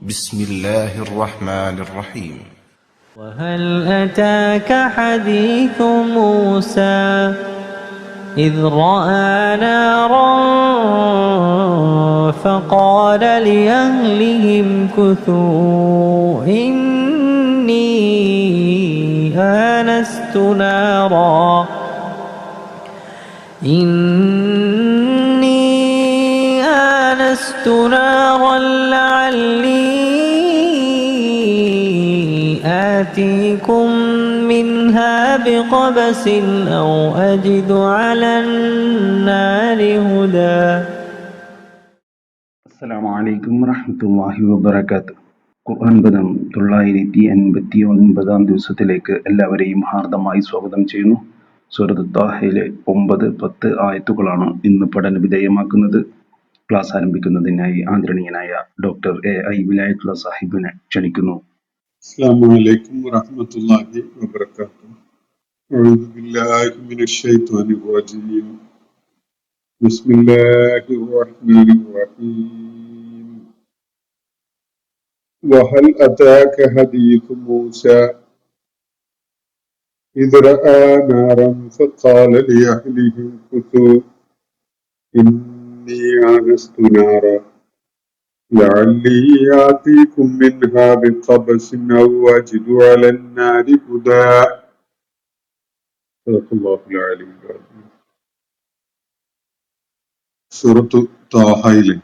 بسم الله الرحمن الرحيم. وهل أتاك حديث موسى إذ رأى نارا فقال لأهلهم كثوا إني آنست نارا لعلي آتيكم منها بقبس أو أجد على النار هدى. അസ്സലാമു അലൈക്കും വറഹ്മത്തുള്ളാഹി വബറകാതുഹു. ഖുർആൻ പദം 989 ദിവസത്തിലേക്ക് എല്ലാവരെയും ഹാർദമായി സ്വാഗതം ചെയ്യുന്നു. സൂറത്ത് ത്വാഹയിലെ 9-10 ആയത്തുകളാണ് ഇന്ന് പഠന വിധേയമാക്കുന്നത്. ക്ലാസ് ആരംഭിക്കുന്നതിനായി ആദരണീയനായ ഡോക്ടർ AI വിലായത്തുള്ള സാഹിബിനെ ക്ഷണിക്കുന്നു. السلام عليكم ورحمة الله وبركاته. أعوذ بالله من الشيطان الرجيم. بسم الله الرحمن الرحيم. وهل أتاك حديث موسى إذ رأى نارا فقال لأهلهم كثوا إني آنست نارا لعلي آتيكم منها بقبس أو أجد على النار هدى. صدق الله العلي العظيم. സൂറത്തു ത്വാഹയിലെ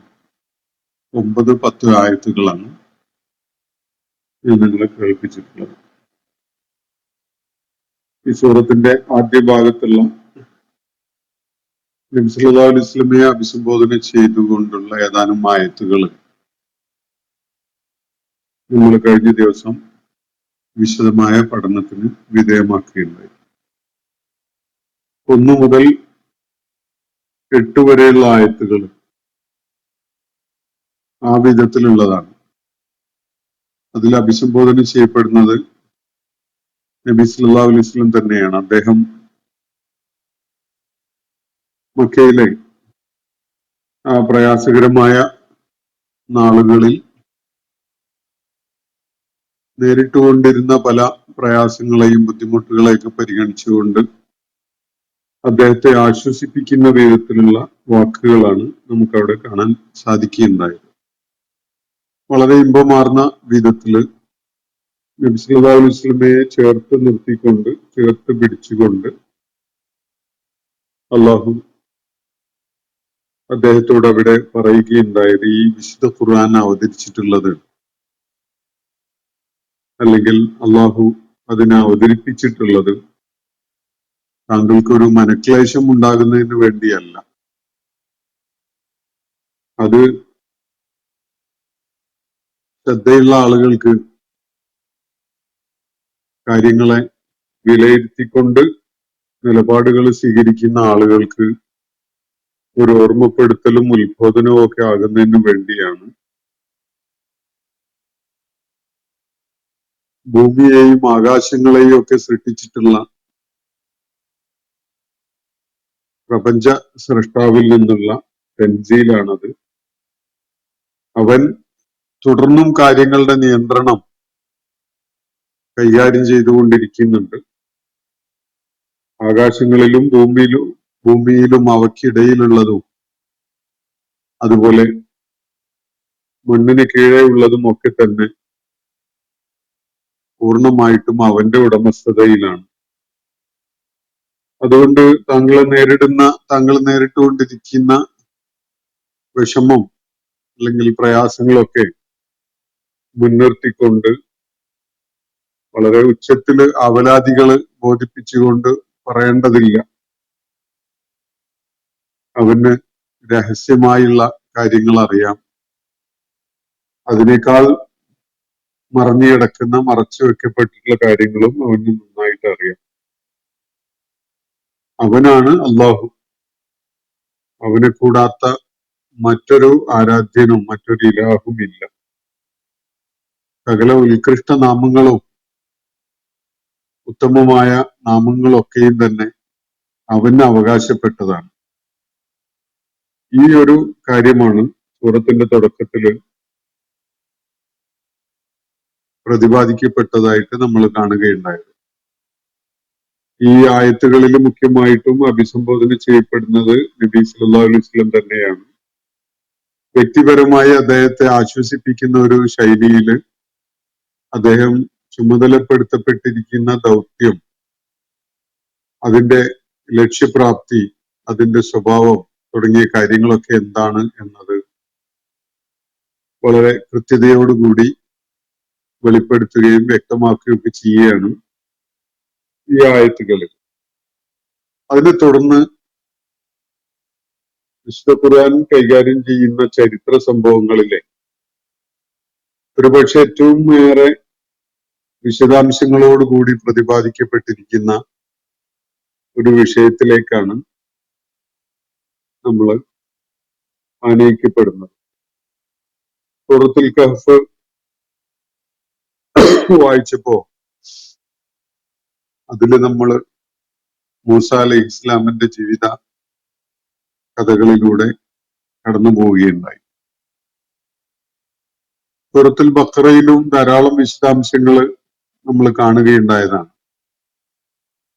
9-10 ആയത്തുകളാണ് ഞാൻ നിങ്ങളെ കേൾപ്പിച്ചിട്ടുള്ളത്. ഈ സൂറത്തിന്റെ ആദ്യ ഭാഗത്തുള്ള നബി സല്ലല്ലാഹു അലൈഹി വസല്ലമയെ അഭിസംബോധന ചെയ്തുകൊണ്ടുള്ള ഏതാനും ആയത്തുകൾ നമ്മൾ കഴിഞ്ഞ ദിവസം വിശദമായ പഠനത്തിന് വിധേയമാക്കുകയുണ്ടായി. 1 മുതൽ 8 വരെയുള്ള ആയത്തുകൾ ആ വിധത്തിലുള്ളതാണ്. അതിൽ അഭിസംബോധന ചെയ്യപ്പെടുന്നത് നബി സല്ലല്ലാഹു അലൈഹി വസല്ലം തന്നെയാണ്. അദ്ദേഹം മക്കയിലെ ആ പ്രയാസകരമായ നാളുകളിൽ നേരിട്ടുകൊണ്ടിരുന്ന പല പ്രയാസങ്ങളെയും ബുദ്ധിമുട്ടുകളെയൊക്കെ പരിഗണിച്ചുകൊണ്ട് അദ്ദേഹത്തെ ആശ്വസിപ്പിക്കുന്ന വിധത്തിലുള്ള വാക്കുകളാണ് നമുക്കവിടെ കാണാൻ സാധിക്കുകയുണ്ടായത്. വളരെ ഇമ്പമാർന്ന വിധത്തില് നബി സല്ലല്ലാഹു അലൈഹി വസല്ലമയെ ചേർത്ത് നിർത്തിക്കൊണ്ട്, ചേർത്ത് പിടിച്ചുകൊണ്ട് അള്ളാഹു അദ്ദേഹത്തോട് അവിടെ പറയുകയുണ്ടായത്, ഈ വിശുദ്ധ ഖുർആൻ അവതരിച്ചിട്ടുള്ളത്, അല്ലെങ്കിൽ അള്ളാഹു അതിനെ അവതരിപ്പിച്ചിട്ടുള്ളത് താങ്കൾക്കൊരു മനക്ലേശം ഉണ്ടാകുന്നതിന് വേണ്ടിയല്ല. അത് ശ്രദ്ധയുള്ള ആളുകൾക്ക്, കാര്യങ്ങളെ വിലയിരുത്തിക്കൊണ്ട് നിലപാടുകൾ സ്വീകരിക്കുന്ന ആളുകൾക്ക് ഒരു ഓർമ്മപ്പെടുത്തലും ഉത്ബോധനവും ഒക്കെ ആകുന്നതിന് വേണ്ടിയാണ് ഭൂമിയെയും ആകാശങ്ങളെയും ഒക്കെ സൃഷ്ടിച്ചിട്ടുള്ള പ്രപഞ്ച സൃഷ്ടാവിൽ നിന്നുള്ള തൻസീലാണത്. അവൻ തുടർന്നും കാര്യങ്ങളുടെ നിയന്ത്രണം കൈകാര്യം ചെയ്തുകൊണ്ടിരിക്കുന്നുണ്ട്. ആകാശങ്ങളിലും ഭൂമിയിലും അവയ്ക്കിടയിലുള്ളതും അതുപോലെ മണ്ണിന് കീഴേ ഉള്ളതും ഒക്കെ തന്നെ പൂർണ്ണമായിട്ടും അവന്റെ ഉടമസ്ഥതയിലാണ്. അതുകൊണ്ട് താങ്കൾ നേരിട്ടുകൊണ്ടിരിക്കുന്ന വിഷമം അല്ലെങ്കിൽ പ്രയാസങ്ങളൊക്കെ മുൻനിർത്തിക്കൊണ്ട് വളരെ ഉച്ചത്തില് അവലാദികള് ബോധിപ്പിച്ചുകൊണ്ട് പറയേണ്ടതില്ല. അവന് രഹസ്യമായുള്ള കാര്യങ്ങൾ അറിയാം. അതിനേക്കാൾ മറഞ്ഞു കിടക്കുന്ന, മറച്ചു വെക്കപ്പെട്ടിട്ടുള്ള കാര്യങ്ങളും അവന് നന്നായിട്ട് അറിയാം. അവനാണ് അള്ളാഹു. അവനെ കൂടാത്ത മറ്റൊരു ആരാധ്യനും മറ്റൊരു ഇലാഹും ഇല്ല. സകല ഉത്കൃഷ്ട നാമങ്ങളും ഉത്തമമായ നാമങ്ങളൊക്കെയും തന്നെ അവന് അവകാശപ്പെട്ടതാണ്. ഈ ഒരു കാര്യമാണ് സൂറത്തിന്റെ തുടക്കത്തില് പ്രതിപാദിക്കപ്പെട്ടതായിട്ട് നമ്മൾ കാണുകയുണ്ടായത്. ഈ ആയത്തുകളിൽ മുഖ്യമായിട്ടും അഭിസംബോധന ചെയ്യപ്പെടുന്നത് നബി സല്ലല്ലാഹു അലൈഹി വസല്ലം തന്നെയാണ്. വ്യക്തിപരമായി അദ്ദേഹത്തെ ആശ്വസിപ്പിക്കുന്ന ഒരു ശൈലിയിൽ അദ്ദേഹം ചുമതലപ്പെടുത്തപ്പെട്ടിരിക്കുന്ന ദൗത്യം, അതിന്റെ ലക്ഷ്യപ്രാപ്തി, അതിന്റെ സ്വഭാവം തുടങ്ങിയ കാര്യങ്ങളൊക്കെ എന്താണ് എന്നത് വളരെ കൃത്യതയോടുകൂടി വെളിപ്പെടുത്തുകയും വ്യക്തമാക്കുകയൊക്കെ ചെയ്യുകയാണ് ഈ ആയത്തുകളിൽ. അതിനെ തുടർന്ന് വിശുദ്ധ ഖുർആൻ കൈകാര്യം ചെയ്യുന്ന ചരിത്ര സംഭവങ്ങളിലെ ഒരുപക്ഷെ ഏറ്റവും ഏറെ വിശദാംശങ്ങളോടുകൂടി പ്രതിപാദിക്കപ്പെട്ടിരിക്കുന്ന ഒരു വിഷയത്തിലേക്കാണ് നമ്മൾ ആനയിക്കപ്പെടുന്നത്. സൂറത്തുൽ കഹ്ഫ് വായിച്ചപ്പോ അതില് നമ്മൾ മൂസ അലൈഹി ഇസ്ലാമിന്റെ ജീവിത കഥകളിലൂടെ കടന്നു പോവുകയുണ്ടായി. സൂറത്തുൽ ബഖറയിലും ധാരാളം വിശദാംശങ്ങൾ നമ്മൾ കാണുകയുണ്ടായതാണ്.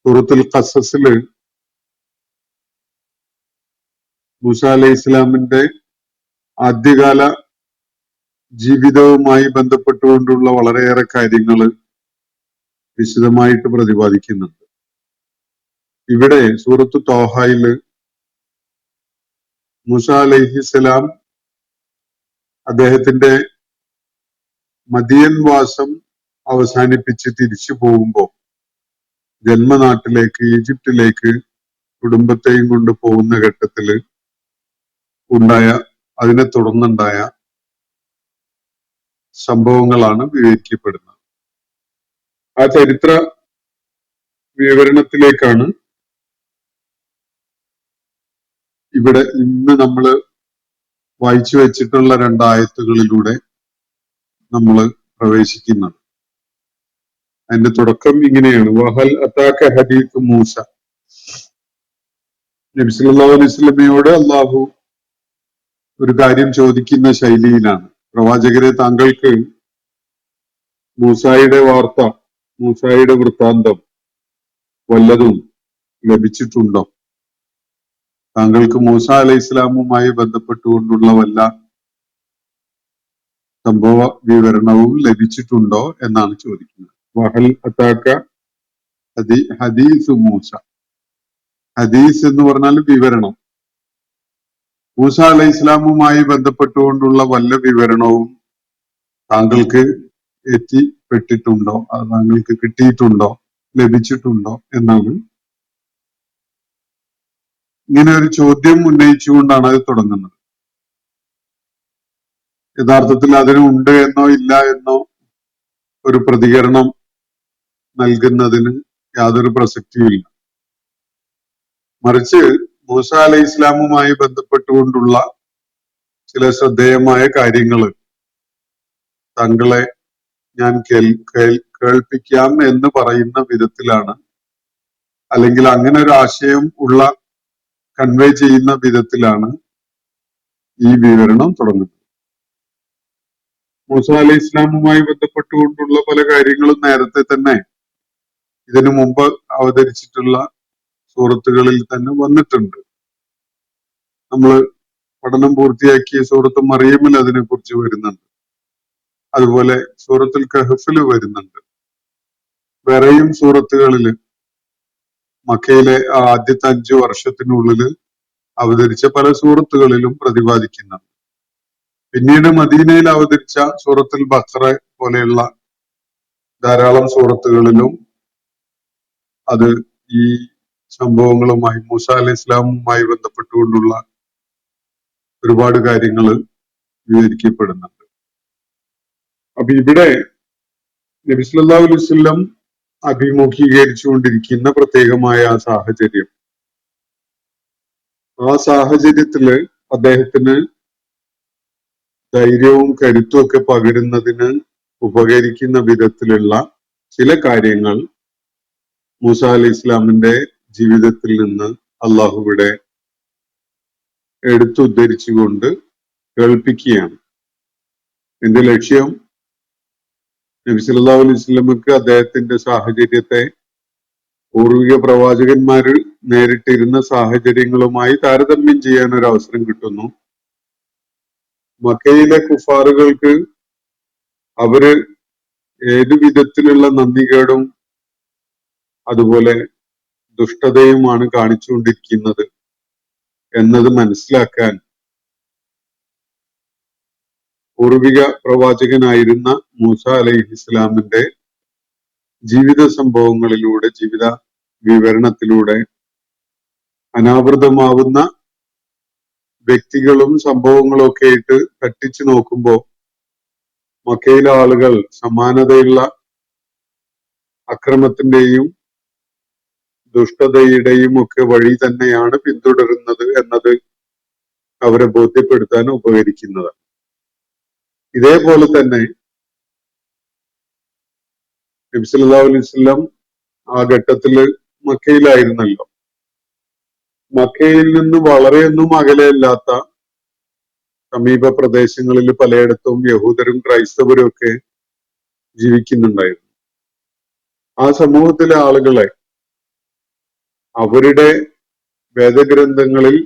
സൂറത്തുൽ ഖസസില് മൂസ അലൈഹി ഇസ്ലാമിന്റെ ആദ്യകാല ജീവിതവുമായി ബന്ധപ്പെട്ടുകൊണ്ടുള്ള വളരെയേറെ കാര്യങ്ങൾ വിശദമായിട്ട് പ്രതിപാദിക്കുന്നുണ്ട്. ഇവിടെ സൂറത്തു തോഹയില് മൂസ അലൈഹിസ്സലാം അദ്ദേഹത്തിന്റെ മദിയൻ വാസം അവസാനിപ്പിച്ച് തിരിച്ചു പോകുമ്പോൾ ജന്മനാട്ടിലേക്ക് ഈജിപ്തിലേക്ക് കുടുംബത്തെയും കൊണ്ട് പോകുന്ന ഘട്ടത്തില് അതിനെ തുടർന്നുണ്ടായ സംഭവങ്ങളാണ് വിവരിക്കപ്പെടുന്നത്. ആ ചരിത്ര വിവരണത്തിലേക്കാണ് ഇവിടെ ഇന്ന് നമ്മൾ വായിച്ചു വെച്ചിട്ടുള്ള രണ്ടായത്തുകളിലൂടെ നമ്മൾ പ്രവേശിക്കുന്നത്. അതിന്റെ തുടക്കം ഇങ്ങനെയാണ്: വഹൽ അതാക ഹദീഥു മൂസ. നബി സല്ലല്ലാഹു അലൈഹി വസല്ലമയോട് അള്ളാഹു ഒരു കാര്യം ചോദിക്കുന്ന ശൈലിയിലാണ്. പ്രവാചകരെ, താങ്കൾക്ക് മൂസായുടെ വാർത്ത, മൂസായുടെ വൃത്താന്തം വല്ലതും ലഭിച്ചിട്ടുണ്ടോ? താങ്കൾക്ക് മൂസ അലൈഹി ഇസ്ലാമുമായി ബന്ധപ്പെട്ടുകൊണ്ടുള്ള വല്ല സംഭവ വിവരണവും ലഭിച്ചിട്ടുണ്ടോ എന്നാണ് ചോദിക്കുന്നത്. വഹൽ അതാക ഹദീസ് മൂസ. ഹദീസ് എന്ന് പറഞ്ഞാൽ വിവരണം. മൂസ അലൈഹി ഇസ്ലാമുമായി ബന്ധപ്പെട്ടുകൊണ്ടുള്ള വല്ല വിവരണവും താങ്കൾക്ക് എത്തിപ്പെട്ടിട്ടുണ്ടോ, അത് താങ്കൾക്ക് കിട്ടിയിട്ടുണ്ടോ, ലഭിച്ചിട്ടുണ്ടോ എന്നാണ്. ഇങ്ങനെ ഒരു ചോദ്യം ഉന്നയിച്ചുകൊണ്ടാണ് അത് തുടങ്ങുന്നത്. യഥാർത്ഥത്തിൽ അതിന് ഉണ്ട് എന്നോ ഇല്ല എന്നോ ഒരു പ്രതികരണം നൽകുന്നതിന് യാതൊരു പ്രസക്തിയുമില്ല. മറിച്ച് മൂസ അലൈഹി ഇസ്ലാമുമായി ബന്ധപ്പെട്ടുകൊണ്ടുള്ള ചില ശ്രദ്ധേയമായ കാര്യങ്ങൾ താങ്കളെ ഞാൻ കേൾപ്പിക്കാം എന്ന് പറയുന്ന വിധത്തിലാണ്, അല്ലെങ്കിൽ അങ്ങനെ ഒരു ആശയം കൺവേ ചെയ്യുന്ന വിധത്തിലാണ് ഈ വിവരണം തുടങ്ങുന്നത്. മൂസ അലൈഹി ഇസ്ലാമുമായി ബന്ധപ്പെട്ടുകൊണ്ടുള്ള പല കാര്യങ്ങളും നേരത്തെ തന്നെ ഇതിനു മുമ്പ് അവതരിച്ചിട്ടുള്ള സൂറത്തുകളിൽ തന്നെ വന്നിട്ടുണ്ട്. നമ്മൾ പഠനം പൂർത്തിയാക്കിയ സൂറത്ത് മറിയമിൽ അതിനെ കുറിച്ച് വരുന്നുണ്ട്. അതുപോലെ സൂറത്തുൽ കഹ്ഫില് വരുന്നുണ്ട്. വേറെയും സൂറത്തുകളില് മക്കയിലെ ആദ്യത്തെ 5 വർഷത്തിനുള്ളിൽ അവതരിച്ച പല സൂറത്തുകളിലും പ്രതിപാദിക്കുന്നുണ്ട്. പിന്നീട് മദീനയിൽ അവതരിച്ച സൂറത്തുൽ ബഖറ പോലെയുള്ള ധാരാളം സൂറത്തുകളിലും അത് ഈ സംഭവങ്ങളുമായി, മൂസ അലൈഹി ഇസ്ലാമുമായി ബന്ധപ്പെട്ടുകൊണ്ടുള്ള ഒരുപാട് കാര്യങ്ങൾ വിവരിക്കപ്പെടുന്നുണ്ട്. അപ്പൊ ഇവിടെ നബി സല്ലല്ലാഹു അലൈഹി വസല്ലം അഭിമുഖീകരിച്ചുകൊണ്ടിരിക്കുന്ന പ്രത്യേകമായ ആ സാഹചര്യത്തില് അദ്ദേഹത്തിന് ധൈര്യവും കരുത്തും ഒക്കെ പകരുന്നതിന് ഉപകരിക്കുന്ന വിധത്തിലുള്ള ചില കാര്യങ്ങൾ മൂസ അലൈഹി ഇസ്ലാമിന്റെ ജീവിതത്തിൽ നിന്ന് അള്ളാഹു ഇവിടെ എടുത്തുദ്ധരിച്ചുകൊണ്ട് കേൾപ്പിക്കുകയാണ്. എന്റെ ലക്ഷ്യം നബി സല്ലല്ലാഹു അലൈഹി വസല്ലമക്ക് അദ്ദേഹത്തിന്റെ സാഹചര്യത്തെ പൂർവിക പ്രവാചകന്മാര് നേരിട്ടിരുന്ന സാഹചര്യങ്ങളുമായി താരതമ്യം ചെയ്യാൻ ഒരു അവസരം കിട്ടുന്നു. മക്കയിലെ കുഫാറുകൾക്ക് അവര് ഏതു വിധത്തിലുള്ള നന്ദികേടും അതുപോലെ ദുഷ്ടതയുമാണ് കാണിച്ചുകൊണ്ടിരിക്കുന്നത് എന്നത് മനസ്സിലാക്കാൻ പൂർവിക പ്രവാചകനായിരുന്ന മൂസ അലൈഹിസ്സലാമിന്റെ ജീവിത സംഭവങ്ങളിലൂടെ, ജീവിത വിവരണത്തിലൂടെ അനാവൃതമാവുന്ന വ്യക്തികളും സംഭവങ്ങളും ഒക്കെ ആയിട്ട് തട്ടിച്ചു നോക്കുമ്പോൾ മക്കയിലെ ആളുകൾ സമാനതയുള്ള അക്രമത്തിന്റെയും ദുഷ്ടതയുടെയും ഒക്കെ വഴി തന്നെയാണ് പിന്തുടരുന്നത് എന്നത് അവരെ ബോധ്യപ്പെടുത്താൻ ഉപകരിക്കുന്നതാണ്. ഇതേപോലെ തന്നെ നബി സല്ലല്ലാഹു അലൈഹി വസല്ലം ആ ഘട്ടത്തില് മക്കയിലായിരുന്നല്ലോ. മക്കയിൽ നിന്ന് വളരെയൊന്നും അകലെയല്ലാത്ത സമീപ പ്രദേശങ്ങളിൽ പലയിടത്തും യഹൂദരും ക്രൈസ്തവരും ഒക്കെ ജീവിക്കുന്നുണ്ടായിരുന്നു. ആ സമൂഹത്തിലെ ആളുകളെ അവരുടെ വേദഗ്രന്ഥങ്ങളിൽ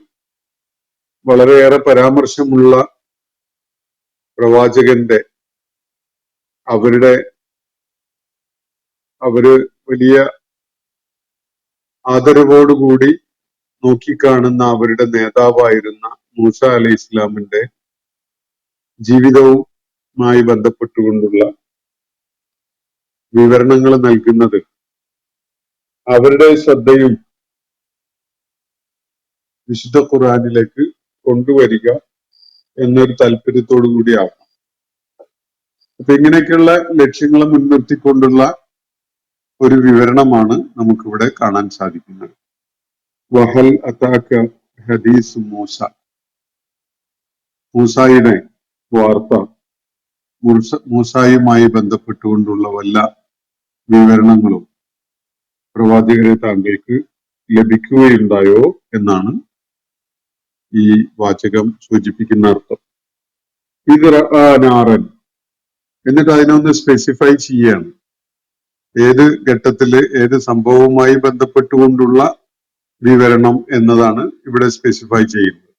വളരെയേറെ പരാമർശമുള്ള പ്രവാചകന്റെ അവര് വലിയ ആദരവോടുകൂടി നോക്കിക്കാണുന്ന അവരുടെ നേതാവായിരുന്ന മൂസ അലൈഹി ഇസ്ലാമിന്റെ ജീവിതവുമായി ബന്ധപ്പെട്ടുകൊണ്ടുള്ള വിവരണങ്ങൾ നൽകുന്നത് അവരുടെ ശ്രദ്ധയും വിശുദ്ധ ഖുർആനിലേക്ക് കൊണ്ടുവരിക എന്നൊരു താല്പര്യത്തോടു കൂടിയാവണം. അപ്പൊ ഇങ്ങനെയൊക്കെയുള്ള ലക്ഷ്യങ്ങളെ മുൻനിർത്തിക്കൊണ്ടുള്ള ഒരു വിവരണമാണ് നമുക്കിവിടെ കാണാൻ സാധിക്കുന്നത്. വഹൽ അതാക ഹദീസ് മൂസ, മൂസായുടെ വാർത്ത, മൂസായുമായി ബന്ധപ്പെട്ടുകൊണ്ടുള്ള വല്ല വിവരണങ്ങളും പ്രവാചകരെ താങ്കൾക്ക് ലഭിക്കുകയുണ്ടായോ എന്നാണ് ഈ വാചകം സൂചിപ്പിക്കുന്ന അർത്ഥം. ഇത് നാറൻ, എന്നിട്ട് അതിനൊന്ന് സ്പെസിഫൈ ചെയ്യാണ്. ഏത് ഘട്ടത്തില് ഏത് സംഭവവുമായി ബന്ധപ്പെട്ടുകൊണ്ടുള്ള വിവരണം എന്നതാണ് ഇവിടെ സ്പെസിഫൈ ചെയ്യുന്നത്.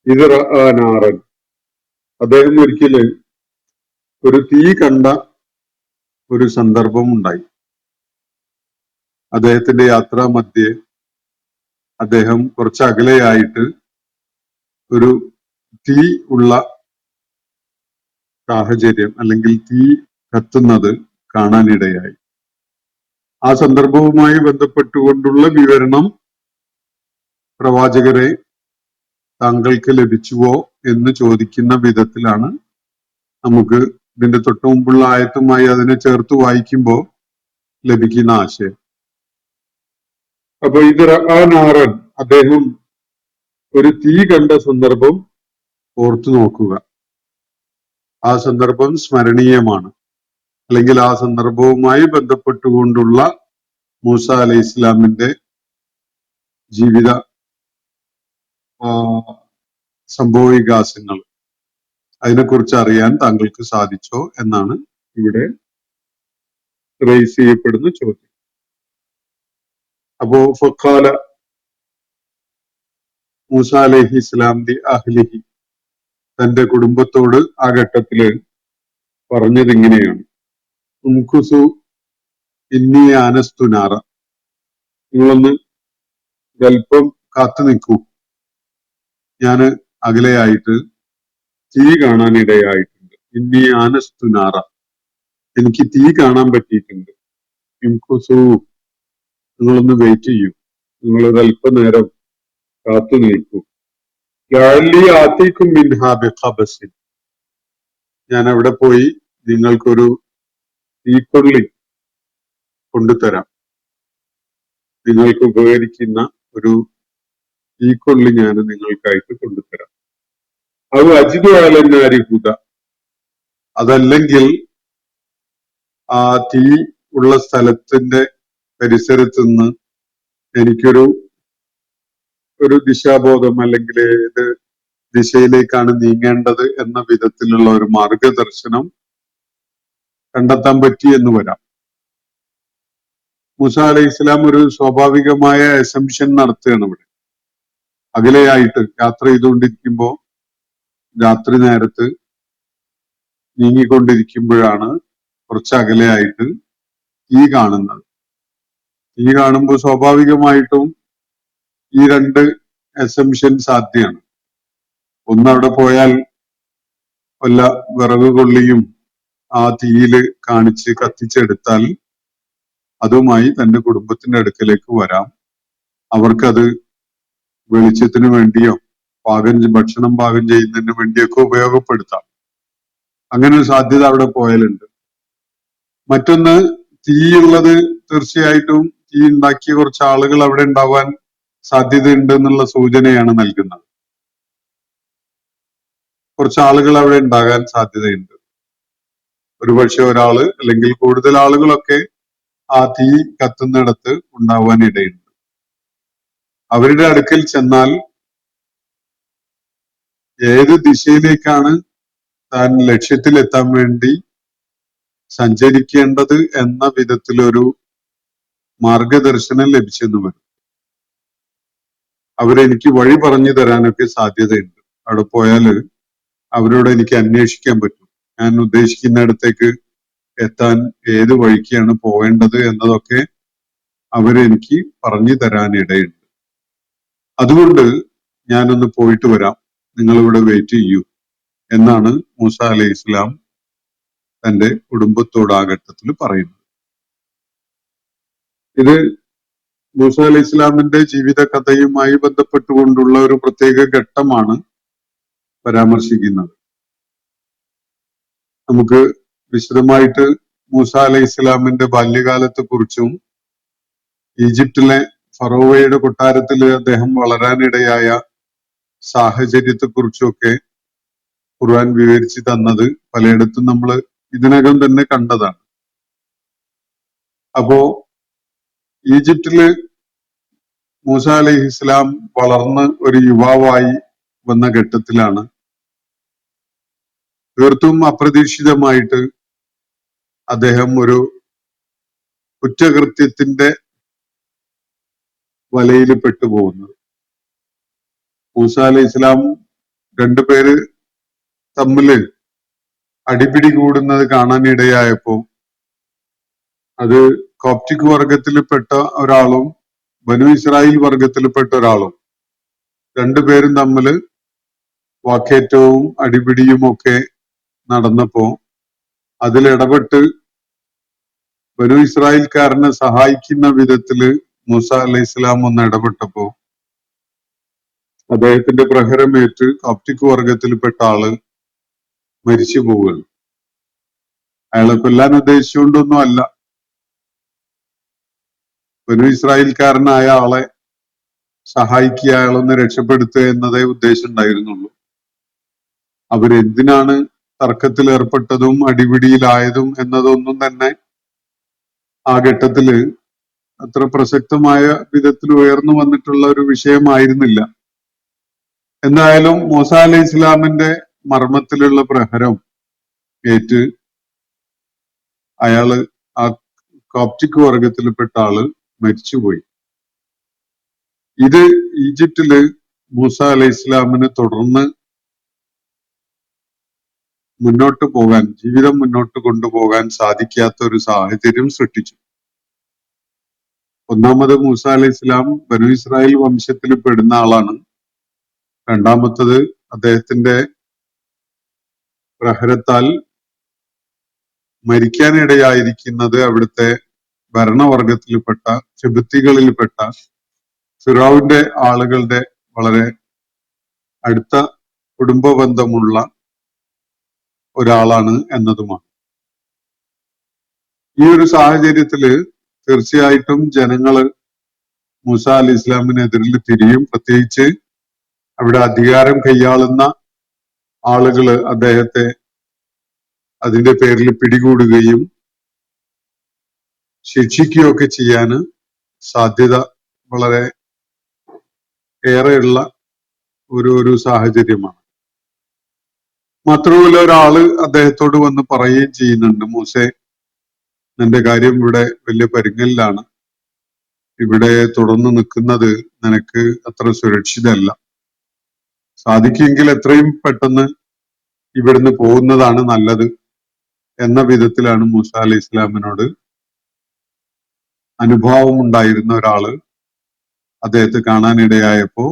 ഇത് നാറൻ, അദ്ദേഹം ഒരിക്കല് ഒരു തീ കണ്ട ഒരു സന്ദർഭം ഉണ്ടായി. അദ്ദേഹത്തിന്റെ യാത്രാ മധ്യേ അദ്ദേഹം കുറച്ച് അകലെയായിട്ട് ഒരു തീ ഉള്ള സാഹചര്യം അല്ലെങ്കിൽ തീ കത്തുന്നത് കാണാനിടയായി. ആ സന്ദർഭവുമായി ബന്ധപ്പെട്ടുകൊണ്ടുള്ള വിവരണം പ്രവാചകരെ താങ്കൾക്ക് ലഭിച്ചുവോ എന്ന് ചോദിക്കുന്ന വിധത്തിലാണ് നമുക്ക് ഇതിന്റെ തൊട്ടു മുമ്പുള്ള ആയത്തുമായി അതിനെ ചേർത്ത് വായിക്കുമ്പോൾ ലഭിക്കുന്ന ആശയം. അപ്പൊ ഇത് നാറൻ, അദ്ദേഹം ഒരു തീ കണ്ട സന്ദർഭം ഓർത്തു നോക്കുക. ആ സന്ദർഭം സ്മരണീയമാണ്, അല്ലെങ്കിൽ ആ സന്ദർഭവുമായി ബന്ധപ്പെട്ടുകൊണ്ടുള്ള മൂസ അലൈഹി ഇസ്ലാമിന്റെ ജീവിത സംഭവവികാസങ്ങൾ അതിനെക്കുറിച്ച് അറിയാൻ താങ്കൾക്ക് സാധിച്ചോ എന്നാണ് ഇവിടെ റേസ് ചെയ്യപ്പെടുന്ന ചോദ്യം. അപ്പോ ഫഖാല മൂസ അലൈഹി ഇസ്ലാം ദി അഹ്ലിഹി, തന്റെ കുടുംബത്തോട് ആ ഘട്ടത്തില് പറഞ്ഞത് ഇങ്ങനെയാണ്: ഉംകുസു ഇന്നി ആനസ്തു നാറ, നിങ്ങളൊന്ന് അല്പം കാത്തു നിൽക്കൂ, ഞാന് അകലെയായിട്ട് തീ കാണാനിടയായിട്ടുണ്ട്. ഇന്നി ആനസ്തു നാറ, എനിക്ക് തീ കാണാൻ പറ്റിയിട്ടുണ്ട്. ഇംകുസു, നിങ്ങളൊന്ന് വെയിറ്റ് ചെയ്യൂ, നിങ്ങളൊരു അല്പനേരം കാത്തു നിൽക്കൂ. ലഅല്ലി ആതീകും മിൻഹാ ബിഖബസിൻ, ഞാൻ അവിടെ പോയി നിങ്ങൾക്കൊരു തീക്കൊള്ളി കൊണ്ടുതരാം, നിങ്ങൾക്ക് ഉപകരിക്കുന്ന ഒരു തീക്കൊള്ളി ഞാൻ നിങ്ങൾക്കായിട്ട് കൊണ്ടുതരാം. അത് അജിദു അലന്നാരി ഹുദ, അതല്ലെങ്കിൽ ആ തീ ഉള്ള സ്ഥലത്തിന്റെ പരിസരത്ത് നിന്ന് എനിക്കൊരു ദിശാബോധം, അല്ലെങ്കിൽ ഏത് ദിശയിലേക്കാണ് നീങ്ങേണ്ടത് എന്ന വിധത്തിലുള്ള ഒരു മാർഗദർശനം കണ്ടെത്താൻ പറ്റി എന്ന് വരാം. മൂസ അലൈഹി ഇസ്ലാം ഒരു സ്വാഭാവികമായ അസംഷൻ നടത്തുകയാണ് ഇവിടെ. അകലെയായിട്ട് യാത്ര ചെയ്തുകൊണ്ടിരിക്കുമ്പോൾ രാത്രി നേരത്ത് നീങ്ങിക്കൊണ്ടിരിക്കുമ്പോഴാണ് കുറച്ച് അകലെയായിട്ട് തീ കാണുന്നത്. തീ കാണുമ്പോൾ സ്വാഭാവികമായിട്ടും ഈ രണ്ട് അസംഷൻ സാധ്യമാണ്. ഒന്ന്, അവിടെ പോയാൽ വല്ല വിറക് കൊള്ളിയും ആ തീയില് കാണിച്ച് കത്തിച്ചെടുത്താൽ അതുമായി തന്റെ കുടുംബത്തിന്റെ അടുക്കലേക്ക് വരാം. അവർക്കത് വെളിച്ചത്തിന് വേണ്ടിയോ ഭക്ഷണം പാകം ചെയ്യുന്നതിന് വേണ്ടിയൊക്കെ ഉപയോഗപ്പെടുത്താം. അങ്ങനെ ഒരു സാധ്യത അവിടെ പോയാലുണ്ട്. മറ്റൊന്ന്, തീയുള്ളത് തീർച്ചയായിട്ടും തീ ഉണ്ടാക്കിയ കുറച്ച് ആളുകൾ അവിടെ ഉണ്ടാവാൻ സാധ്യതയുണ്ട് എന്നുള്ള സൂചനയാണ് നൽകുന്നത്. കുറച്ച് ആളുകൾ അവിടെ ഉണ്ടാകാൻ സാധ്യതയുണ്ട്. ഒരുപക്ഷെ ഒരാള് അല്ലെങ്കിൽ കൂടുതൽ ആളുകളൊക്കെ ആ തീ കത്തുന്നിടത്ത് ഉണ്ടാവാൻ ഇടയുണ്ട്. അവരുടെ അടുക്കൽ ചെന്നാൽ ഏത് ദിശയിലേക്കാണ് താൻ ലക്ഷ്യത്തിലെത്താൻ വേണ്ടി സഞ്ചരിക്കേണ്ടത് എന്ന വിധത്തിലൊരു മാർഗദർശനം ലഭിച്ചെന്ന് വരും. അവരെനിക്ക് വഴി പറഞ്ഞു തരാനൊക്കെ സാധ്യതയുണ്ട്. അവിടെ പോയാല് അവരോട് എനിക്ക് അന്വേഷിക്കാൻ പറ്റും. ഞാൻ ഉദ്ദേശിക്കുന്നിടത്തേക്ക് എത്താൻ ഏത് വഴിക്കാണ് പോവേണ്ടത് എന്നതൊക്കെ അവരെനിക്ക് പറഞ്ഞു തരാനിടയുണ്ട്. അതുകൊണ്ട് ഞാനൊന്ന് പോയിട്ട് വരാം, നിങ്ങൾ ഇവിടെ വെയിറ്റ് ചെയ്യൂ എന്നാണ് മൂസ അലൈഹി ഇസ്ലാം തന്റെ കുടുംബത്തോട് ആ ഘട്ടത്തിൽ പറയുന്നത്. ഇത് മൂസ അലൈഹി ഇസ്ലാമിന്റെ ജീവിത കഥയുമായി ബന്ധപ്പെട്ടുകൊണ്ടുള്ള ഒരു പ്രത്യേക ഘട്ടമാണ് പരാമർശിക്കുന്നത്. നമുക്ക് വിശദമായിട്ട് മൂസ അലൈഹി ഇസ്ലാമിന്റെ ബാല്യകാലത്തെ കുറിച്ചും ഈജിപ്തിലെ ഫറോവയുടെ കൊട്ടാരത്തിൽ അദ്ദേഹം വളരാനിടയായ സാഹചര്യത്തെ കുറിച്ചൊക്കെ ഖുർആൻ വിവരിച്ചു തന്നത് പലയിടത്തും നമ്മൾ ഇതിനകം തന്നെ കണ്ടതാണ്. അപ്പോ ഈജിപ്തില് മൂസ അലൈഹി ഇസ്ലാം വളർന്ന് ഒരു യുവാവായി വന്ന ഘട്ടത്തിലാണ് തീർത്തും അപ്രതീക്ഷിതമായിട്ട് അദ്ദേഹം ഒരു കുറ്റകൃത്യത്തിന്റെ വലയിൽ പെട്ടുപോകുന്നത്. മൂസ അലൈഹി ഇസ്ലാം രണ്ടുപേര് തമ്മില് അടിപിടി കൂടുന്നത് കാണാനിടയായപ്പോ അത് കോപ്റ്റിക് വർഗത്തിൽപ്പെട്ട ഒരാളും ബനു ഇസ്രായേൽ വർഗത്തിൽപ്പെട്ട ഒരാളും രണ്ടുപേരും തമ്മില് വാക്കേറ്റവും അടിപിടിയും ഒക്കെ നടന്നപ്പോ അതിലിടപെട്ട് ബനു ഇസ്രായേൽക്കാരനെ സഹായിക്കുന്ന വിധത്തില് മൂസ അലൈഹി ഇസ്ലാം ഒന്ന് ഇടപെട്ടപ്പോ അദ്ദേഹത്തിന്റെ പ്രഹരമേറ്റ് കോപ്റ്റിക് വർഗത്തിൽപ്പെട്ട ആള് മരിച്ചു പോവുകയാണ്. അയാളെ കൊല്ലാൻ ഉദ്ദേശിച്ചുകൊണ്ടൊന്നും അല്ല, ബനു ഇസ്രായേൽക്കാരനായ ആളെ സഹായിക്കുക, അയാളൊന്ന് രക്ഷപ്പെടുത്തുക എന്നതേ ഉദ്ദേശം ഉണ്ടായിരുന്നുള്ളൂ. അവരെന്തിനാണ് തർക്കത്തിൽ ഏർപ്പെട്ടതും അടിപിടിയിലായതും എന്നതൊന്നും തന്നെ ആ ഘട്ടത്തില് അത്ര പ്രസക്തമായ വിധത്തിൽ ഉയർന്നു വന്നിട്ടുള്ള ഒരു വിഷയമായിരുന്നില്ല. എന്തായാലും മൂസ അലൈഹി ഇസ്ലാമിന്റെ മർമ്മത്തിലുള്ള പ്രഹരം ഏറ്റ് അയാള് ആ കോപ്റ്റിക് വർഗത്തിൽപ്പെട്ട ആള് മരിച്ചുപോയി. ഇത് ഈജിപ്തില് മൂസ അലൈഹി ഇസ്ലാമിന് തുടർന്ന് മുന്നോട്ട് പോകാൻ, ജീവിതം മുന്നോട്ട് കൊണ്ടുപോകാൻ സാധിക്കാത്ത ഒരു സാഹചര്യം സൃഷ്ടിച്ചു. ഒന്നാമത്, മൂസ അലൈഹി ഇസ്ലാം ബനു ഇസ്രായേൽ വംശത്തിൽ പെടുന്ന ആളാണ്. രണ്ടാമത്തത്, അദ്ദേഹത്തിന്റെ പ്രഹരത്താൽ മരിക്കാനിടയായിരിക്കുന്നത് അവിടുത്തെ ഭരണവർഗത്തിൽപ്പെട്ട ചെബുത്തികളിൽപ്പെട്ട ഫിറൗന്റെ ആളുകളുടെ വളരെ അടുത്ത കുടുംബ ബന്ധമുള്ള ഒരാളാണ് എന്നതുമാണ്. ഈ ഒരു സാഹചര്യത്തില് തീർച്ചയായിട്ടും ജനങ്ങള് മൂസ അലൈഹി ഇസ്ലാമിനെതിരിൽ തിരിയും. പ്രത്യേകിച്ച് അവിടെ അധികാരം കൈയാളുന്ന ആളുകള് അദ്ദേഹത്തെ അതിന്റെ പേരിൽ പിടികൂടുകയും ശിക്ഷിക്കുകയൊക്കെ ചെയ്യാന് സാധ്യത വളരെ ഏറെയുള്ള ഒരു സാഹചര്യമാണ്. മാത്രമല്ല, ഒരാള് അദ്ദേഹത്തോട് വന്ന് പറയുകയും ചെയ്യുന്നുണ്ട്, മൂസേ, നിന്റെ കാര്യം ഇവിടെ വലിയ പരുങ്ങലിലാണ്, ഇവിടെ തുടർന്ന് നിൽക്കുന്നത് നിനക്ക് അത്ര സുരക്ഷിതമല്ല, സാധിക്കുമെങ്കിൽ എത്രയും പെട്ടെന്ന് ഇവിടുന്ന് പോകുന്നതാണ് നല്ലത് എന്ന വിധത്തിലാണ് മൂസ അലൈഹി ഇസ്ലാമിനോട് അനുഭാവം ഉണ്ടായിരുന്ന ഒരാള് അദ്ദേഹത്തെ കാണാനിടയായപ്പോ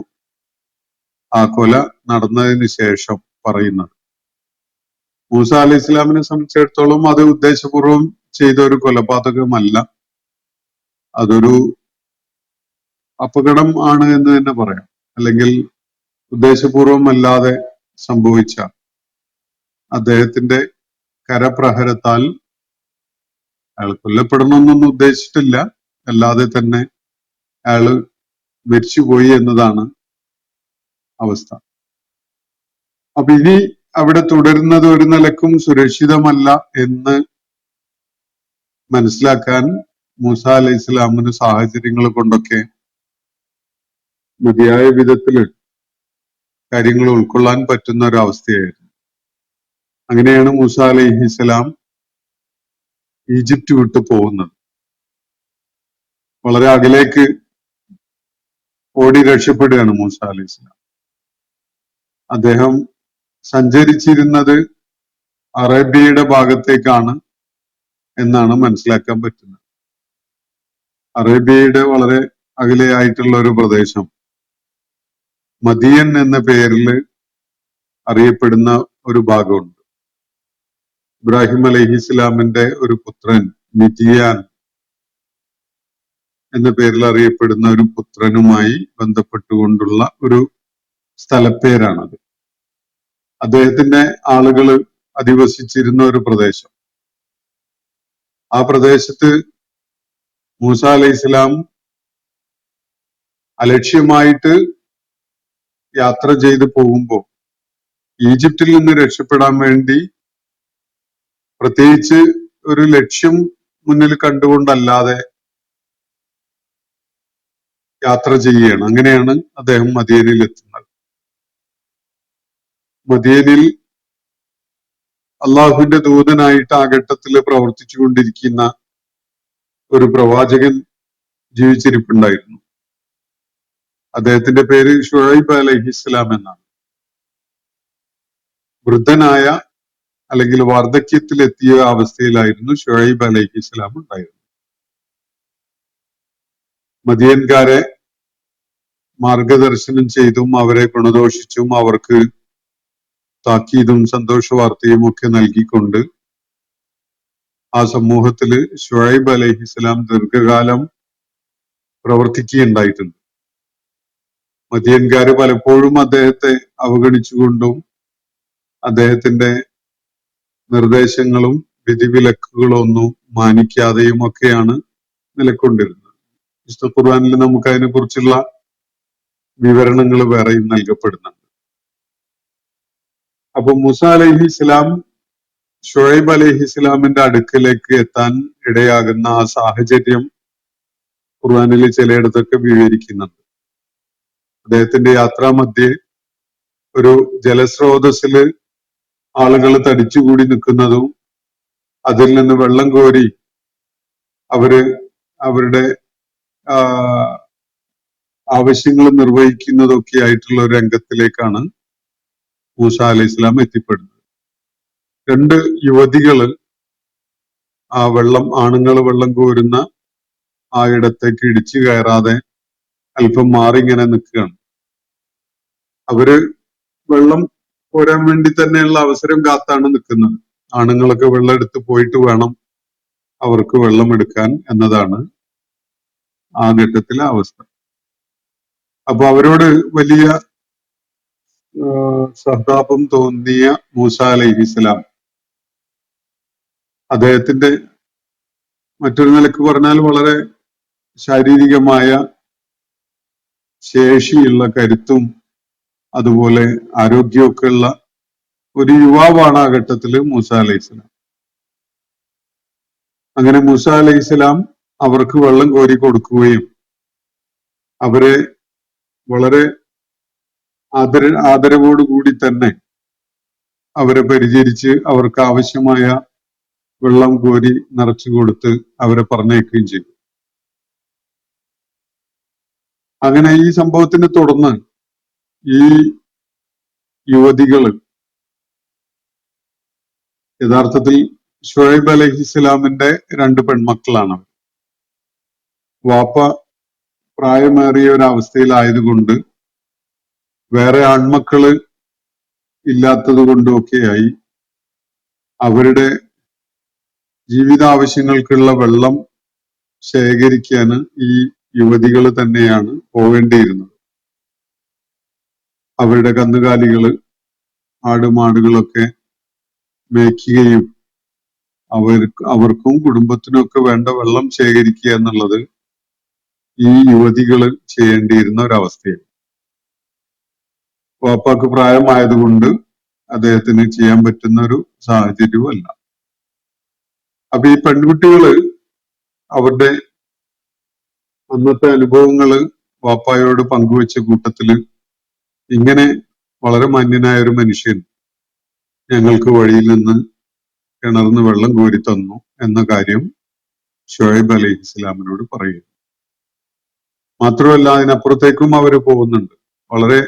ആ കൊല നടന്നതിന് ശേഷം പറയുന്നത്. മൂസ അലൈഹി ഇസ്ലാമിനെ സംബന്ധിച്ചിടത്തോളം അത് ഉദ്ദേശപൂർവം ചെയ്ത ഒരു കൊലപാതകമല്ല, അതൊരു അപകടം ആണ് എന്ന് തന്നെ പറയാം. അല്ലെങ്കിൽ ഉദ്ദേശപൂർവം അല്ലാതെ സംഭവിച്ച അദ്ദേഹത്തിന്റെ കരപ്രഹരത്താൽ അയാൾ കൊല്ലപ്പെടണമെന്നൊന്നും ഉദ്ദേശിച്ചിട്ടില്ല, അല്ലാതെ തന്നെ അയാള് മരിച്ചുപോയി എന്നതാണ് അവസ്ഥ. അപ്പൊ ഇനി അവിടെ തുടരുന്നത് ഒരു നിലക്കും സുരക്ഷിതമല്ല എന്ന് മനസ്സിലാക്കാൻ മൂസ അലൈഹി ഇസ്ലാമിന് സാഹചര്യങ്ങൾ കൊണ്ടൊക്കെ മതിയായ വിധത്തില് കാര്യങ്ങൾ ഉൾക്കൊള്ളാൻ പറ്റുന്ന ഒരു അവസ്ഥയായിരുന്നു. അങ്ങനെയാണ് മൂസ അലൈഹി ഇസ്ലാം ഈജിപ്റ്റ് വിട്ടു പോകുന്നത്. വളരെ അകലേക്ക് ഓടി രക്ഷപ്പെടുകയാണ് മൂസ അലൈഹി ഇസ്ലാം. അദ്ദേഹം സഞ്ചരിച്ചിരുന്നത് അറേബ്യയുടെ ഭാഗത്തേക്കാണ് എന്നാണ് മനസ്സിലാക്കാൻ പറ്റുന്നത്. അറേബ്യയുടെ വളരെ അകലെയായിട്ടുള്ള ഒരു പ്രദേശം മദിയൻ എന്ന പേരിൽ അറിയപ്പെടുന്ന ഒരു ഭാഗമുണ്ട്. ഇബ്രാഹിം അലൈഹി ഇസ്ലാമിന്റെ ഒരു പുത്രൻ മിദിയാൻ എന്ന പേരിൽ അറിയപ്പെടുന്ന ഒരു പുത്രനുമായി ബന്ധപ്പെട്ടുകൊണ്ടുള്ള ഒരു സ്ഥലപ്പേരാണത്. അദ്ദേഹത്തിന്റെ ആളുകൾ അധിവസിച്ചിരുന്ന ഒരു പ്രദേശം. ആ പ്രദേശത്ത് മൂസ അലൈഹി ഇസ്ലാം അലക്ഷ്യമായിട്ട് യാത്ര ചെയ്ത് പോകുമ്പോൾ ഈജിപ്തിൽ നിന്ന് രക്ഷപ്പെടാൻ വേണ്ടി പ്രത്യേകിച്ച് ഒരു ലക്ഷ്യം മുന്നിൽ കണ്ടുകൊണ്ടല്ലാതെ യാത്ര ചെയ്യുകയാണ്. അങ്ങനെയാണ് അദ്ദേഹം മദീനയിൽ എത്തുന്നത്. മദീനയിൽ അള്ളാഹുവിന്റെ ദൂതനായിട്ട് ആ ഘട്ടത്തിൽ പ്രവർത്തിച്ചു കൊണ്ടിരിക്കുന്ന ഒരു പ്രവാചകൻ ജീവിച്ചിരിപ്പുണ്ടായിരുന്നു. അദ്ദേഹത്തിന്റെ പേര് ഷുഐബ് അലൈഹിസ്സലാം എന്നാണ്. വൃദ്ധനായ അല്ലെങ്കിൽ വാർദ്ധക്യത്തിലെത്തിയ അവസ്ഥയിലായിരുന്നു ഷുഐബ് അലൈഹിസ്സലാം ഉണ്ടായിരുന്നത്. മദിയൻകാരെ മാർഗദർശനം ചെയ്തും അവരെ ഗുണദോഷിച്ചും അവർക്ക് താക്കീതും സന്തോഷ വാർത്തയും ഒക്കെ നൽകിക്കൊണ്ട് ആ സമൂഹത്തില് ഷുഐബ് അലൈഹിസ്സലാം ദീർഘകാലം പ്രവർത്തിക്കുകയുണ്ടായിട്ടുണ്ട്. മദിയൻകാര് പലപ്പോഴും അദ്ദേഹത്തെ അവഗണിച്ചുകൊണ്ടും അദ്ദേഹത്തിന്റെ നിർദ്ദേശങ്ങളും വിധിവിലക്കുകളും ഒന്നും മാനിക്കാതെയും ഒക്കെയാണ് നിലക്കൊണ്ടിരുന്നത്. വിശുദ്ധ ഖുർആനിൽ നമുക്ക് അതിനെ കുറിച്ചുള്ള വിവരണങ്ങൾ വേറെയും നൽകപ്പെടുന്നുണ്ട്. അപ്പൊ മൂസ അലൈഹി ഇസ്ലാം ഷുഐബ് അലൈഹി ഇസ്ലാമിന്റെ അടുക്കലേക്ക് എത്താൻ ഇടയാകുന്ന ആ സാഹചര്യം ഖുർആനിൽ ചിലയിടത്തൊക്കെ വിവരിക്കുന്നുണ്ട്. അദ്ദേഹത്തിന്റെ യാത്രാമധ്യേ ഒരു ജലസ്രോതസ്സില് ആളുകൾ തടിച്ചുകൂടി നിൽക്കുന്നതും അതിൽ നിന്ന് വെള്ളം കോരി അവരുടെ ആവശ്യങ്ങൾ നിർവഹിക്കുന്നതൊക്കെ ആയിട്ടുള്ള ഒരു രംഗത്തിലേക്കാണ് മൂസ അലൈഹി ഇസ്ലാം എത്തിപ്പെടുന്നത്. രണ്ട് യുവതികള് ആ ആണുങ്ങൾ വെള്ളം കോരുന്ന ആ ഇടത്തേക്ക് ഇടിച്ചു കയറാതെ അല്പം മാറി ഇങ്ങനെ നിൽക്കുകയാണ്. അവര് വെള്ളം കോരാൻ വേണ്ടി തന്നെയുള്ള അവസരം കാത്താണ് നിൽക്കുന്നത്. ആണുങ്ങളൊക്കെ വെള്ളം എടുത്ത് പോയിട്ട് വേണം അവർക്ക് വെള്ളം എടുക്കാൻ എന്നതാണ് ആ ഘട്ടത്തിലെ അവസ്ഥ. അപ്പൊ അവരോട് വലിയ സഹതാപം തോന്നിയ മൂസ അലൈഹി ഇസ്ലാം അദ്ദേഹത്തിന്റെ മറ്റൊരു നിലക്ക് പറഞ്ഞാൽ വളരെ ശാരീരികമായ ശേഷിയുള്ള കരുത്തും അതുപോലെ ആരോഗ്യമൊക്കെ ഉള്ള ഒരു യുവാവാണ് ആ ഘട്ടത്തില് മൂസ അലൈഹി ഇസ്ലാം. അങ്ങനെ മൂസ അലൈഹി ഇസ്ലാം അവർക്ക് വെള്ളം കോരി കൊടുക്കുകയും അവരെ വളരെ ആദരവോടുകൂടി തന്നെ അവരെ പരിചരിച്ച് അവർക്ക് ആവശ്യമായ വെള്ളം കോരി നിറച്ചു കൊടുത്ത് അവരെ പറഞ്ഞയക്കുകയും ചെയ്തു. അങ്ങനെ ഈ സംഭവത്തിനെ തുടർന്ന് ഈ യുവതികള് യഥാർത്ഥത്തിൽ ഷുഐബ് അലൈഹിസ്സലാമിന്റെ 2 പെൺമക്കളാണ്. വാപ്പ പ്രായമേറിയ ഒരവസ്ഥയിലായതുകൊണ്ട് വേറെ ആൺമക്കള് ഇല്ലാത്തത് കൊണ്ടുമൊക്കെയായി അവരുടെ ജീവിതാവശ്യങ്ങൾക്കുള്ള വെള്ളം ശേഖരിക്കാന് ഈ യുവതികൾ തന്നെയാണ് പോവേണ്ടിയിരുന്നത്. അവരുടെ കന്നുകാലികള് ആടുമാടുകളൊക്കെ മേയ്ക്കുകയും അവർക്കും കുടുംബത്തിനും ഒക്കെ വേണ്ട വെള്ളം ശേഖരിക്കുക എന്നുള്ളത് ഈ യുവതികള് ചെയ്യേണ്ടിയിരുന്ന ഒരവസ്ഥയാണ്. വാപ്പാക്ക് പ്രായമായതുകൊണ്ട് അദ്ദേഹത്തിന് ചെയ്യാൻ പറ്റുന്ന ഒരു സാഹചര്യവും അല്ല. അപ്പൊ ഈ പെൺകുട്ടികള് അവരുടെ അന്നത്തെ അനുഭവങ്ങള് വാപ്പായോട് പങ്കുവെച്ച കൂട്ടത്തില് ഇങ്ങനെ വളരെ മാന്യനായ ഒരു മനുഷ്യൻ ഞങ്ങൾക്ക് വഴിയിൽ നിന്ന് കിണർന്ന് വെള്ളം കോരി തന്നു എന്ന കാര്യം ഷുഐബ് അലൈഹിസ്സലാമിനോട് പറയുന്നു. മാത്രമല്ല അതിനപ്പുറത്തേക്കും അവര് പോകുന്നുണ്ട്. വളരെ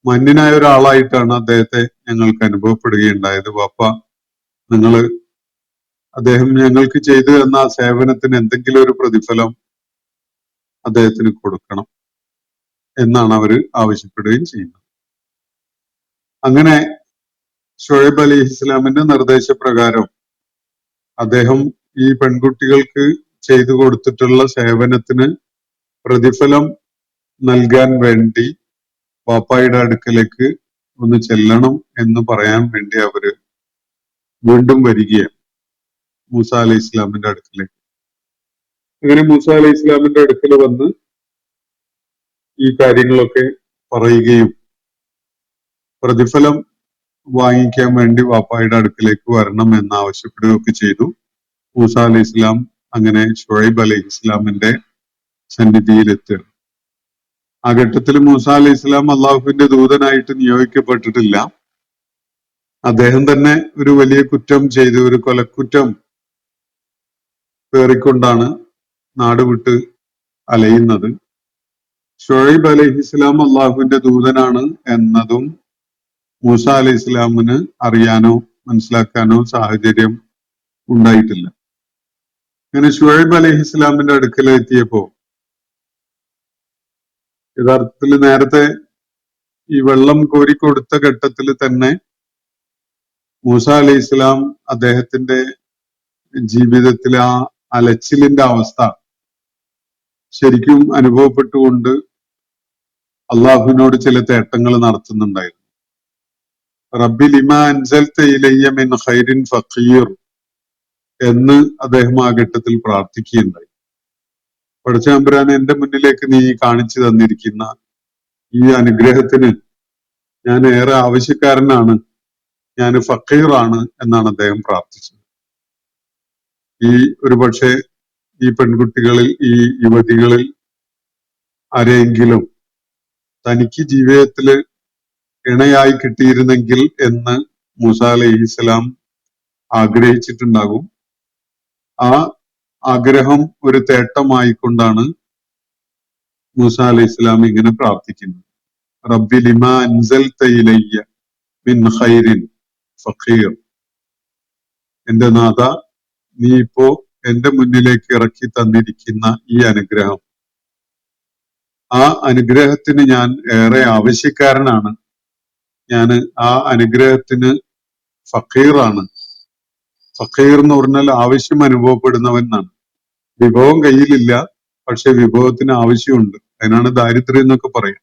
മാന്യനായ ഒരാളായിട്ടാണ് അദ്ദേഹത്തെ ഞങ്ങൾക്ക് അനുഭവപ്പെടുകയുണ്ടായത്. വാപ്പ അദ്ദേഹം ഞങ്ങൾക്ക് ചെയ്തു തന്ന ആ സേവനത്തിന് എന്തെങ്കിലും ഒരു പ്രതിഫലം അദ്ദേഹത്തിന് കൊടുക്കണം എന്നാണ് അവര് ആവശ്യപ്പെടുകയും ചെയ്യുന്നത്. അങ്ങനെ ഷുഐബ് അലൈഹിസ്സലാമിന്റെ നിർദ്ദേശപ്രകാരം അദ്ദേഹം ഈ പെൺകുട്ടികൾക്ക് ചെയ്തു കൊടുത്തിട്ടുള്ള സേവനത്തിന് പ്രതിഫലം നൽകാൻ വേണ്ടി വാപ്പായുടെ അടുക്കലേക്ക് ഒന്ന് ചെല്ലണം എന്ന് പറയാൻ വേണ്ടി അവര് വീണ്ടും വരികയാണ് മൂസ അലൈഹി ഇസ്ലാമിന്റെ അടുക്കലേക്ക്. അങ്ങനെ മൂസ അലൈഹി ഇസ്ലാമിന്റെ അടുക്കൽ വന്ന് ഈ കാര്യങ്ങളൊക്കെ പറയുകയും പ്രതിഫലം വാങ്ങിക്കാൻ വേണ്ടി വാപ്പായുടെ അടുക്കലേക്ക് വരണം എന്ന് ആവശ്യപ്പെടുകയൊക്കെ ചെയ്തു. മൂസ അലൈഹി ഇസ്ലാം അങ്ങനെ ഷുഐബ് അലൈഹി ഇസ്ലാമിന്റെ സന്നിധിയിലെത്തുകയാണ്. ആ ഘട്ടത്തിൽ മൂസ അലൈഹി ഇസ്ലാം അള്ളാഹുവിന്റെ ദൂതനായിട്ട് നിയോഗിക്കപ്പെട്ടിട്ടില്ല. അദ്ദേഹം തന്നെ ഒരു വലിയ കുറ്റം ചെയ്ത്, ഒരു കൊലക്കുറ്റം പേറിക്കൊണ്ടാണ് നാട് വിട്ട് അലയുന്നത്. ഷുഐബ് അലൈഹി ഇസ്ലാം അള്ളാഹുവിന്റെ ദൂതനാണ് എന്നതും മൂസ അലൈഹി ഇസ്ലാമിന് അറിയാനോ മനസ്സിലാക്കാനോ സാഹചര്യം ഉണ്ടായിട്ടില്ല. അങ്ങനെ ഷുഐബ് അലൈഹി ഇസ്ലാമിന്റെ അടുക്കൽ എത്തിയപ്പോ യഥാർത്ഥത്തിൽ നേരത്തെ ഈ വെള്ളം കോരിക്കൊടുത്ത ഘട്ടത്തിൽ തന്നെ മൂസ അലൈഹി ഇസ്ലാം അദ്ദേഹത്തിന്റെ ജീവിതത്തിലെ ആ അലച്ചിലിന്റെ അവസ്ഥ ശരിക്കും അനുഭവപ്പെട്ടുകൊണ്ട് അള്ളാഹുവിനോട് ചില തേട്ടങ്ങൾ നടത്തുന്നുണ്ടായിരുന്നു. റബ്ബി ലിമാ അൻസൽത ഇലയ്യ മിൻ ഖൈരിൻ ഫഖീർ എന്ന് അദ്ദേഹം ആ ഘട്ടത്തിൽ പ്രാർത്ഥിക്കുകയുണ്ടായി. പടച്ചതമ്പുരാൻ എന്റെ മുന്നിലേക്ക് നീ കാണിച്ചു തന്നിരിക്കുന്ന ഈ അനുഗ്രഹത്തിന് ഞാൻ ഏറെ ആവശ്യക്കാരനാണ്, ഞാൻ ഫഖീറാണ് എന്നാണ് അദ്ദേഹം പ്രാർത്ഥിച്ചത്. ഒരു പക്ഷേ ഈ പെൺകുട്ടികളിൽ, ഈ യുവതികളിൽ ആരെയെങ്കിലും തനിക്ക് ജീവിതത്തില് ഇണയായി കിട്ടിയിരുന്നെങ്കിൽ എന്ന് മൂസ അലൈഹിസ്സലാം ആഗ്രഹിച്ചിട്ടുണ്ടാകും. ആ ആഗ്രഹം ഒരു തേട്ടമായിക്കൊണ്ടാണ് മൂസ അലൈഹിസ്സലാം ഇങ്ങനെ പ്രാർത്ഥിക്കുന്നത്. റബ്ബി ലിമാ അൻസൽത ഇലയ്യ മിൻ ഖൈരിൻ ഫഖീർ. എന്റെ നാഥ, നീ ഇപ്പോ എന്റെ മുന്നിലേക്ക് ഇറക്കി തന്നിരിക്കുന്ന ഈ അനുഗ്രഹം, ആ അനുഗ്രഹത്തിന് ഞാൻ ഏറെ ആവശ്യക്കാരനാണ്. ഞാൻ ആ അനുഗ്രഹത്തിന് ഫഖീറാണ്. ഫഖീർ എന്ന് പറഞ്ഞാൽ ആവശ്യം അനുഭവപ്പെടുന്നവൻ എന്നാണ്. വിഭവം കയ്യിലില്ല, പക്ഷെ വിഭവത്തിന് ആവശ്യമുണ്ട്. അതിനാണ് ദാരിദ്ര്യം എന്നൊക്കെ പറയും.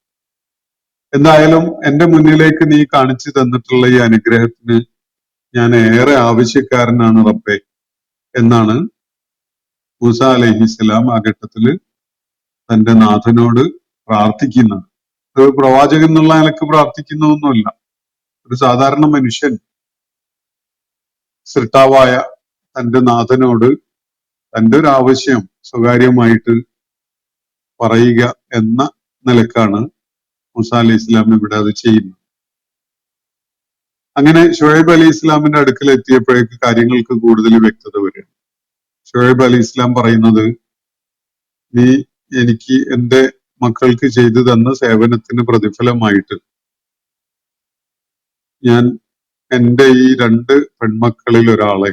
എന്തായാലും എന്റെ മുന്നിലേക്ക് നീ കാണിച്ചു തന്നിട്ടുള്ള ഈ അനുഗ്രഹത്തിന് ഞാൻ ഏറെ ആവശ്യക്കാരനാണ് റബ്ബേ എന്നാണ് മൂസ അലൈഹിസ്സലാം ആ ഘട്ടത്തില് തന്റെ നാഥനോട് പ്രാർത്ഥിക്കുന്നത്. ഒരു പ്രവാചകൻ എന്നുള്ള നിലക്ക് പ്രാർത്ഥിക്കുന്നതൊന്നുമല്ല. ഒരു സാധാരണ മനുഷ്യൻ സൃഷ്ടാവായ തന്റെ നാഥനോട് തന്റെ ഒരു ആവശ്യം സ്വകാര്യമായിട്ട് പറയുക എന്ന നിലക്കാണ് മൂസ അലൈഹി ഇസ്ലാം ഇവിടെ അത് ചെയ്യുന്നത്. അങ്ങനെ ഷുഹൈബ് അലി ഇസ്ലാമിന്റെ അടുക്കൽ എത്തിയപ്പോഴേക്ക് കാര്യങ്ങൾക്ക് കൂടുതൽ വ്യക്തത വരികയാണ്. ഷുഹൈബ് അലി ഇസ്ലാം പറയുന്നത്, നീ എനിക്ക് എന്റെ മക്കൾക്ക് ചെയ്തു തന്ന സേവനത്തിന് പ്രതിഫലമായിട്ട് ഞാൻ എന്റെ ഈ 2 പെൺമക്കളിൽ ഒരാളെ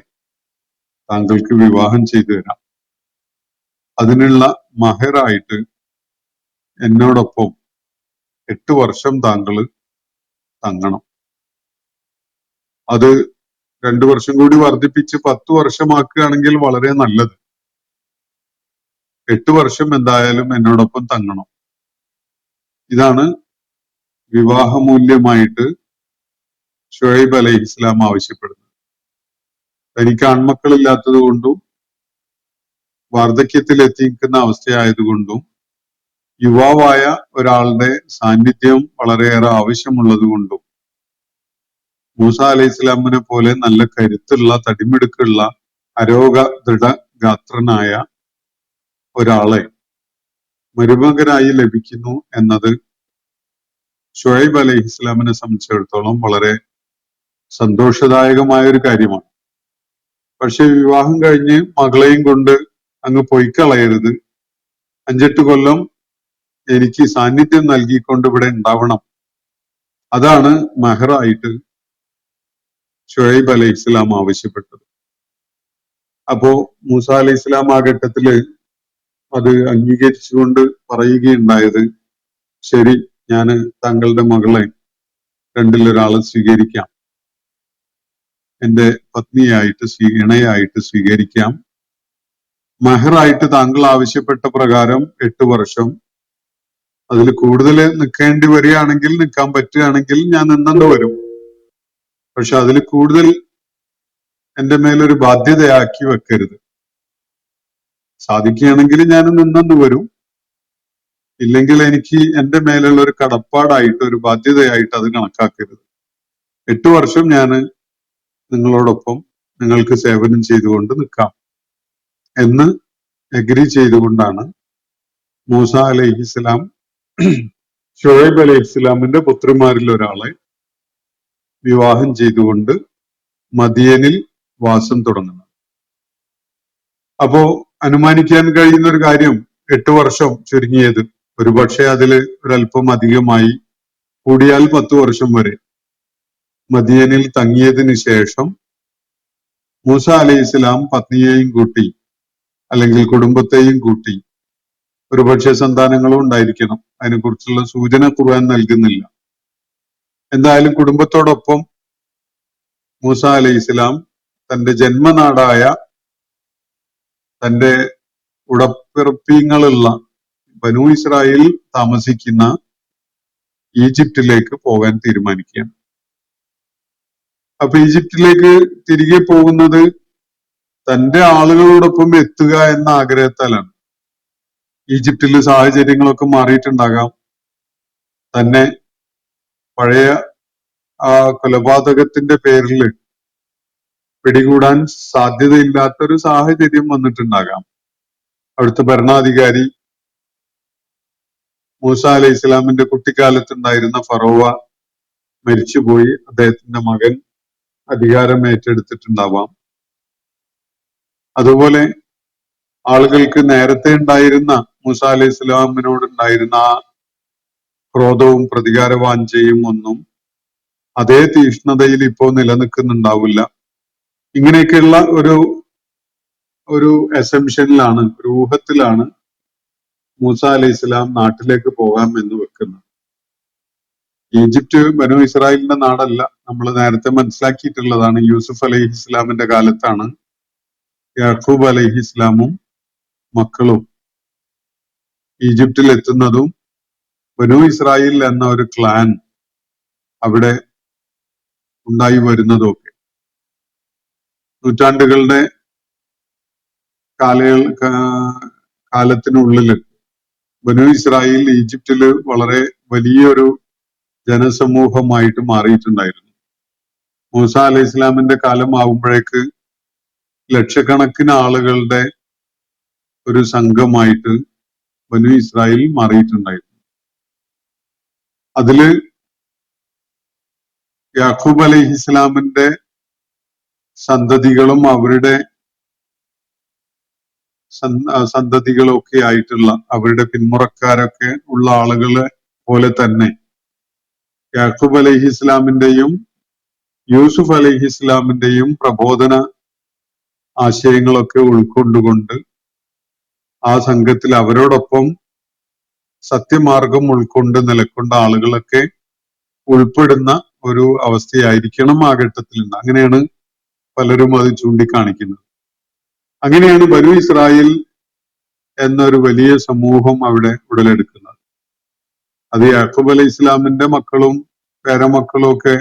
താങ്കൾക്ക് വിവാഹം ചെയ്തു തരാം. അതിനുള്ള മഹറായിട്ട് എന്നോടൊപ്പം 8 വർഷം താങ്കൾ തങ്ങണം. അത് 2 വർഷം കൂടി വർദ്ധിപ്പിച്ച് 10 വർഷമാക്കുകയാണെങ്കിൽ വളരെ നല്ലത്. 8 വർഷം എന്തായാലും എന്നോടൊപ്പം തങ്ങണം. ഇതാണ് വിവാഹമൂല്യമായിട്ട് ഷുഹൈബ് അലൈഹി ഇസ്ലാം ആവശ്യപ്പെടുന്നത്. തനിക്ക് ആൺമക്കളില്ലാത്തത് കൊണ്ടും വാർദ്ധക്യത്തിൽ എത്തിക്കുന്ന അവസ്ഥയായതുകൊണ്ടും യുവാവായ ഒരാളുടെ സാന്നിധ്യം വളരെയേറെ ആവശ്യമുള്ളത് കൊണ്ടും മൂസ അലൈഹി ഇസ്ലാമിനെ പോലെ നല്ല കരുത്തുള്ള, തടിമിടുക്കുള്ള, അരോഗ ദൃഢഗാത്രനായ ഒരാളെ മരുമകനായി ലഭിക്കുന്നു എന്നത് ഷുഹൈബ് അലൈഹി ഇസ്ലാമിനെ സംബന്ധിച്ചിടത്തോളം വളരെ സന്തോഷദായകമായ ഒരു കാര്യമാണ്. പക്ഷെ വിവാഹം കഴിഞ്ഞ് മകളെയും കൊണ്ട് അങ്ങ് പോയി കളയരുത്, 5-8 കൊല്ലം എനിക്ക് സാന്നിധ്യം നൽകിക്കൊണ്ട് ഇവിടെ ഉണ്ടാവണം. അതാണ് മഹറായിട്ട് ഷുഹൈബ് അലൈഹി ഇസ്ലാം ആവശ്യപ്പെട്ടത്. അപ്പോ മൂസ അലൈഹി ഇസ്ലാം ആ ഘട്ടത്തില് അത് അംഗീകരിച്ചുകൊണ്ട് പറയുകയുണ്ടായത്, ശരി, ഞാൻ താങ്കളുടെ മകളെ 2-ൽ-1 സ്വീകരിക്കാം, എന്റെ പത്നിയായിട്ട് ഇണയായിട്ട് സ്വീകരിക്കാം. മഹറായിട്ട് താങ്കൾ ആവശ്യപ്പെട്ട പ്രകാരം 8 വർഷം, അതിൽ കൂടുതൽ നിൽക്കേണ്ടി വരികയാണെങ്കിൽ, നിൽക്കാൻ പറ്റുകയാണെങ്കിൽ ഞാൻ നിന്നെന്ന് വരും. പക്ഷെ അതിൽ കൂടുതൽ എന്റെ മേലൊരു ബാധ്യതയാക്കി വെക്കരുത്. സാധിക്കുകയാണെങ്കിൽ ഞാൻ നിന്നെന്ന് വരും, ഇല്ലെങ്കിൽ എനിക്ക് എന്റെ മേലുള്ള ഒരു കടപ്പാടായിട്ട്, ഒരു ബാധ്യതയായിട്ട് അത് കണക്കാക്കരുത്. 8 വർഷം ഞാൻ നിങ്ങളോടൊപ്പം നിങ്ങൾക്ക് സേവനം ചെയ്തുകൊണ്ട് നിൽക്കാം എന്ന് എഗ്രി ചെയ്തുകൊണ്ടാണ് മൂസ അലൈഹി ഇസ്ലാം ഷുഹൈബ് അലൈഹി ഇസ്ലാമിന്റെ പുത്രിമാരിൽ ഒരാളെ വിവാഹം ചെയ്തുകൊണ്ട് മദിയനിൽ വാസം തുടങ്ങുന്നത്. അപ്പോ അനുമാനിക്കാൻ കഴിയുന്ന ഒരു കാര്യം, 8 വർഷം ചുരുങ്ങിയത്, ഒരുപക്ഷെ അതില് ഒരല്പം അധികമായി, കൂടിയാൽ 10 വർഷം വരെ മദിയനിൽ തങ്ങിയതിന് ശേഷം മൂസ അലൈഹി ഇസ്ലാം പത്നിയെയും കൂട്ടി, അല്ലെങ്കിൽ കുടുംബത്തെയും കൂട്ടി, ഒരുപക്ഷെ സന്താനങ്ങളും ഉണ്ടായിരിക്കണം, അതിനെക്കുറിച്ചുള്ള സൂചന ഖുർആൻ നൽകുന്നില്ല. എന്തായാലും കുടുംബത്തോടൊപ്പം മൂസ അലൈഹി ഇസ്ലാം തന്റെ ജന്മനാടായ, തന്റെ ഉടപ്പിറപ്പിങ്ങളുള്ള ബനൂ ഇസ്രായേൽ താമസിക്കുന്ന ഈജിപ്തിലേക്ക് പോകാൻ തീരുമാനിക്കുകയാണ്. അപ്പൊ ഈജിപ്തിലേക്ക് തിരികെ പോകുന്നത് തന്റെ ആളുകളോടൊപ്പം എത്തുക എന്ന ആഗ്രഹത്താലാണ്. ഈജിപ്തിലെ സാഹചര്യങ്ങളൊക്കെ മാറിയിട്ടുണ്ടാകാം, തന്നെ പഴയ ആ കൊലപാതകത്തിന്റെ പേരിൽ പിടികൂടാൻ സാധ്യതയില്ലാത്തൊരു സാഹചര്യം വന്നിട്ടുണ്ടാകാം. അവിടുത്തെ ഭരണാധികാരി മൂസ അലൈഹി ഇസ്ലാമിന്റെ കുട്ടിക്കാലത്തുണ്ടായിരുന്ന ഫറോവ മരിച്ചുപോയി, അദ്ദേഹത്തിന്റെ മകൻ അധികാരം ഏറ്റെടുത്തിട്ടുണ്ടാവാം. അതുപോലെ ആളുകൾക്ക് നേരത്തെ ഉണ്ടായിരുന്ന മൂസ അലൈഹി ഇസ്ലാമിനോടുണ്ടായിരുന്ന ആ ക്രോധവും പ്രതികാരവാഞ്ചയും ഒന്നും അതേ തീഷ്ണതയിൽ ഇപ്പോൾ നിലനിൽക്കുന്നുണ്ടാവില്ല. ഇങ്ങനെയൊക്കെയുള്ള ഒരു അസംഷനിലാണ്, ഒരു ഊഹത്തിലാണ് മൂസ അലൈഹി ഇസ്ലാം നാട്ടിലേക്ക് പോകാം എന്ന് വെക്കുന്നത്. ഈജിപ്റ്റ് ബനൂ ഇസ്രായേലിന്റെ നാടല്ല, നമ്മൾ നേരത്തെ മനസ്സിലാക്കിയിട്ടുള്ളതാണ്. യൂസുഫ് അലൈഹി ഇസ്ലാമിന്റെ കാലത്താണ് യാക്കൂബ് അലൈഹി ഇസ്ലാമും മക്കളും ഈജിപ്തിൽ എത്തുന്നതും ബനൂ ഇസ്രായേൽ എന്ന ഒരു ക്ലാൻ അവിടെ ഉണ്ടായി വരുന്നതും ഒക്കെ. നൂറ്റാണ്ടുകളുടെ കാലത്തിനുള്ളിൽ ബനൂ ഇസ്രായേൽ ഈജിപ്തില് വളരെ വലിയൊരു ജനസമൂഹമായിട്ട് മാറിയിട്ടുണ്ടായിരുന്നു. മൂസ അലൈഹി ഇസ്ലാമിന്റെ കാലം ആകുമ്പോഴേക്ക് ലക്ഷക്കണക്കിന് ആളുകളുടെ ഒരു സംഘമായിട്ട് ബനൂ ഇസ്രായേൽ മാറിയിട്ടുണ്ടായിരുന്നു. അതില് യാക്കൂബ് അലൈഹിസ്സലാമിന്റെ സന്തതികളും അവരുടെ സന്തതികളൊക്കെ ആയിട്ടുള്ള അവരുടെ പിന്മുറക്കാരൊക്കെ ഉള്ള ആളുകളെ പോലെ തന്നെ യാക്കൂബ് അലൈഹിസ്സലാമിന്റെയും യൂസുഫ് അലൈഹിസ്സലാമിന്റെയും പ്രബോധന ആശയങ്ങളൊക്കെ ഉൾക്കൊണ്ടുകൊണ്ട് ആ സംഘത്തിൽ അവരോടൊപ്പം സത്യമാർഗം ഉൾക്കൊണ്ട് നിലക്കൊണ്ട ആളുകളൊക്കെ ഉൾപ്പെടുന്ന ഒരു അവസ്ഥയായിരിക്കണം ആ ഘട്ടത്തിൽ നിന്ന്. അങ്ങനെയാണ് പലരും അത് ചൂണ്ടിക്കാണിക്കുന്നത്. അങ്ങനെയാണ് ബനു ഇസ്രായേൽ എന്നൊരു വലിയ സമൂഹം അവിടെ ഉടലെടുക്കുന്നത്. അത് യാക്കൂബ് അലൈഹി ഇസ്ലാമിന്റെ മക്കളും പേരമക്കളും ഒക്കെ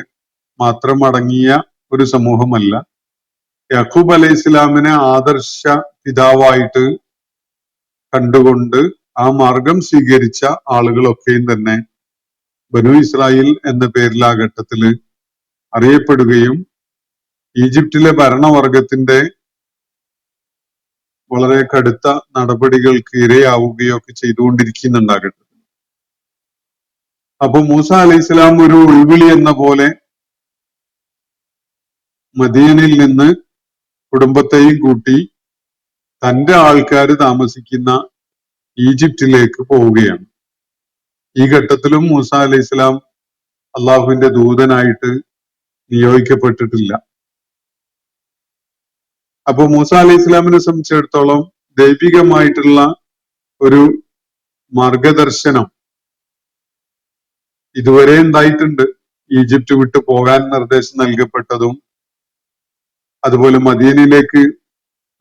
മാത്രം അടങ്ങിയ ഒരു സമൂഹമല്ല. യാക്കൂബ് അലൈഹി ഇസ്ലാമിനെ ആദർശ പിതാവായിട്ട് കണ്ടുകൊണ്ട് ആ മാർഗം സ്വീകരിച്ച ആളുകളൊക്കെയും തന്നെ ബനു ഇസ്രായേൽ എന്ന പേരിൽ ആ ഘട്ടത്തില് അറിയപ്പെടുകയും ഈജിപ്തിലെ ഭരണവർഗത്തിന്റെ വളരെ കടുത്ത നടപടികൾക്ക് ഇരയാവുകയൊക്കെ ചെയ്തുകൊണ്ടിരിക്കുന്നുണ്ടാകട്ടെ. അപ്പൊ മൂസ അലൈഹി ഇസ്ലാം ഒരു ഉൾവിളി എന്ന പോലെ മദീനയിൽ നിന്ന് കുടുംബത്തെയും കൂട്ടി തന്റെ ആൾക്കാർ താമസിക്കുന്ന ഈജിപ്തിലേക്ക് പോവുകയാണ്. ഈ ഘട്ടത്തിലും മൂസ അലൈഹി ഇസ്ലാം അള്ളാഹുവിന്റെ ദൂതനായിട്ട് നിയോഗിക്കപ്പെട്ടിട്ടില്ല. അപ്പൊ മൂസ അലൈഹി ഇസ്ലാമിനെ സംബന്ധിച്ചിടത്തോളം ദൈവികമായിട്ടുള്ള ഒരു മാർഗദർശനം ഇതുവരെ ഉണ്ടായിട്ടുണ്ട്. ഈജിപ്ത് വിട്ടു പോകാൻ നിർദ്ദേശം നൽകപ്പെട്ടതും അതുപോലെ മദീനയിലേക്ക്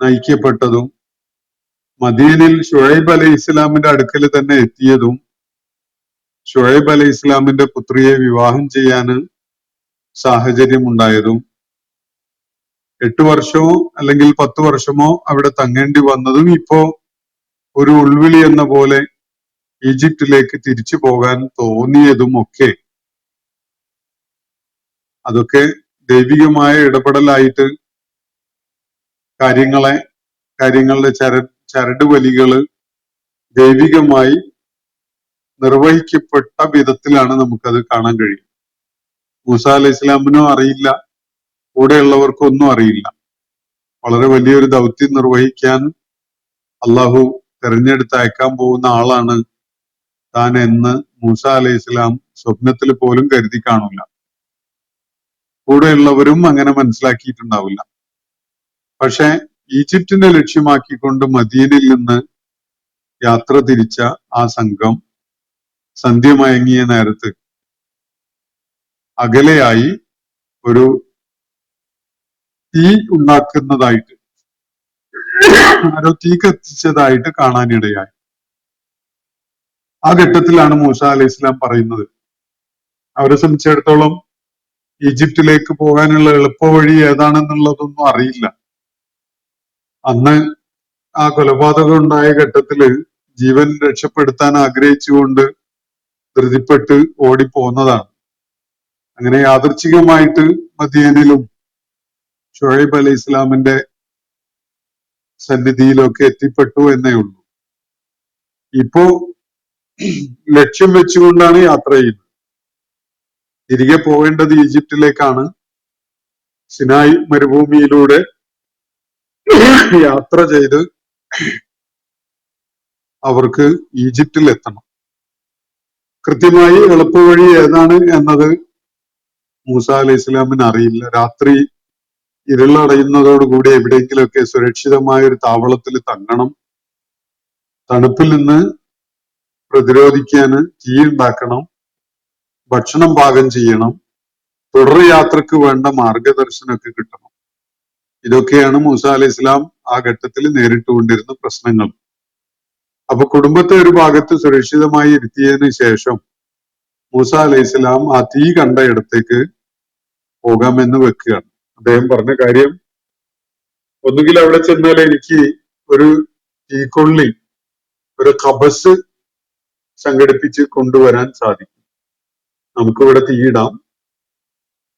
നയിക്കപ്പെട്ടതും മദീനയിൽ ഷുഐബ് അലൈഹി ഇസ്ലാമിന്റെ അടുക്കൽ തന്നെ എത്തിയതും ഷുഐബ് അലൈഹി ഇസ്ലാമിന്റെ പുത്രിയെ വിവാഹം ചെയ്യാൻ സാഹചര്യം ഉണ്ടായതും 8 വർഷമോ അല്ലെങ്കിൽ 10 വർഷമോ അവിടെ തങ്ങേണ്ടി വന്നതും ഇപ്പോ ഒരു ഉൾവിളി എന്ന പോലെ ഈജിപ്തിലേക്ക് തിരിച്ചു പോകാൻ തോന്നിയതും ഒക്കെ അതൊക്കെ ദൈവികമായ ഇടപെടലായിട്ട് കാര്യങ്ങളുടെ ചരട് വലികള് ദൈവികമായി നിർവഹിക്കപ്പെട്ട വിധത്തിലാണ് നമുക്കത് കാണാൻ കഴിയും. മൂസ അലൈഹി ഇസ്ലാമിനും അറിയില്ല, കൂടെയുള്ളവർക്കും ഒന്നും അറിയില്ല. വളരെ വലിയൊരു ദൗത്യം നിർവഹിക്കാൻ അള്ളാഹു തെരഞ്ഞെടുത്ത് അയക്കാൻ പോകുന്ന ആളാണ് താൻ എന്ന് മൂസ അലൈഹി ഇസ്ലാം സ്വപ്നത്തിൽ പോലും കരുതി കാണില്ല. കൂടെയുള്ളവരും അങ്ങനെ മനസ്സിലാക്കിയിട്ടുണ്ടാവില്ല. പക്ഷെ ഈജിപ്തിനെ ലക്ഷ്യമാക്കിക്കൊണ്ട് മദീനയിൽ നിന്ന് യാത്ര തിരിച്ച ആ സംഘം സന്ധ്യ മയങ്ങിയ നേരത്ത് അകലെയായി ഒരു തീ ഉണ്ടാക്കുന്നതായിട്ട്, ആരോ തീ കത്തിച്ചതായിട്ട് കാണാനിടയായി. ആ ഘട്ടത്തിലാണ് മൂസ അലൈഹി ഇസ്ലാം പറയുന്നത്, അവരെ സംബന്ധിച്ചിടത്തോളം ഈജിപ്തിലേക്ക് പോകാനുള്ള എളുപ്പവഴി ഏതാണെന്നുള്ളതൊന്നും അറിയില്ല. അന്ന് ആ കൊലപാതകം ഉണ്ടായ ഘട്ടത്തില് ജീവൻ രക്ഷപ്പെടുത്താൻ ആഗ്രഹിച്ചുകൊണ്ട് ധൃതിപ്പെട്ട് ഓടിപ്പോന്നതാണ്. അങ്ങനെ യാദൃച്ഛികമായിട്ട് മദീനയിലും ഷുഐബ് അലൈഹി ഇസ്ലാമിന്റെ സന്നിധിയിലൊക്കെ എത്തിപ്പെട്ടു എന്നേ ഉള്ളൂ. ഇപ്പോ ലക്ഷ്യം വെച്ചുകൊണ്ടാണ് യാത്ര ചെയ്യുന്നത്. തിരികെ പോകേണ്ടത് ഈജിപ്തിലേക്കാണ്. സിനായ് മരുഭൂമിയിലൂടെ യാത്ര ചെയ്ത് അവർക്ക് ഈജിപ്തിൽ എത്തണം. കൃത്യമായി എളുപ്പവഴി ഏതാണ് എന്നത് മൂസ അലൈഹി ഇസ്ലാമിന് അറിയില്ല. രാത്രി ഇരുളടയുന്നതോടുകൂടി എവിടെയെങ്കിലുമൊക്കെ സുരക്ഷിതമായ ഒരു താവളത്തിൽ തങ്ങണം. തണുപ്പിൽ നിന്ന് പ്രതിരോധിക്കാന് തീ ഉണ്ടാക്കണം, ഭക്ഷണം പാകം ചെയ്യണം, തുടർ യാത്രക്ക് വേണ്ട മാർഗദർശനമൊക്കെ കിട്ടണം. ഇതൊക്കെയാണ് മൂസ അലൈഹി ഇസ്ലാം ആ ഘട്ടത്തിൽ നേരിട്ടുകൊണ്ടിരുന്ന പ്രശ്നങ്ങൾ. അപ്പൊ കുടുംബത്തെ ഒരു ഭാഗത്ത് സുരക്ഷിതമായി ഇരുത്തിയതിനു ശേഷം മൂസ അലൈഹി ഇസ്ലാം ആ തീ കണ്ട ഇടത്തേക്ക് പോകാമെന്ന് വെക്കുകയാണ്. അദ്ദേഹം പറഞ്ഞ കാര്യം, ഒന്നുകിൽ അവിടെ ചെന്നാൽ എനിക്ക് ഒരു തീക്കൊള്ളി, ഒരു കബസ് സംഘടിപ്പിച്ച് കൊണ്ടുവരാൻ സാധിക്കും. നമുക്കിവിടെ തീയിടാം,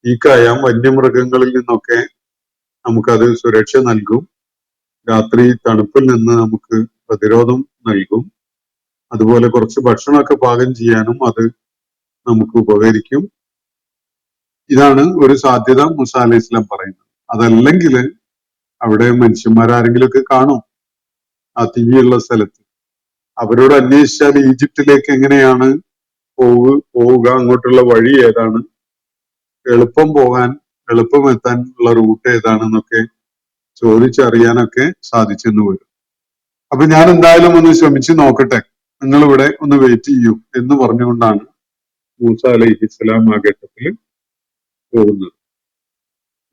തീക്കായാം, വന്യമൃഗങ്ങളിൽ നിന്നൊക്കെ നമുക്കത് സുരക്ഷ നൽകും, രാത്രി തണുപ്പിൽ നിന്ന് നമുക്ക് പ്രതിരോധം നൽകും, അതുപോലെ കുറച്ച് ഭക്ഷണമൊക്കെ പാകം ചെയ്യാനും അത് നമുക്ക് ഉപകരിക്കും. ഇതാണ് ഒരു സാധ്യത മൂസ അലൈഹി ഇസ്ലാം പറയുന്നത്. അതല്ലെങ്കിൽ അവിടെ മനുഷ്യന്മാരാരെങ്കിലും ഒക്കെ കാണും ആ തീയുള്ള സ്ഥലത്ത്. അവരോട് അന്വേഷിച്ചാൽ ഈജിപ്തിലേക്ക് എങ്ങനെയാണ് പോവുക, അങ്ങോട്ടുള്ള വഴി ഏതാണ്, എളുപ്പം എത്താനുള്ള റൂട്ട് ഏതാണെന്നൊക്കെ ചോദിച്ചറിയാനൊക്കെ സാധിച്ചെന്ന് വരും. അപ്പൊ ഞാൻ എന്തായാലും ഒന്ന് ശ്രമിച്ചു നോക്കട്ടെ, നിങ്ങൾ ഇവിടെ ഒന്ന് വെയിറ്റ് ചെയ്യൂ എന്ന് പറഞ്ഞുകൊണ്ടാണ് മൂസ അലൈഹിസ്സലാം ആ ഘട്ടത്തിൽ പോകുന്നത്.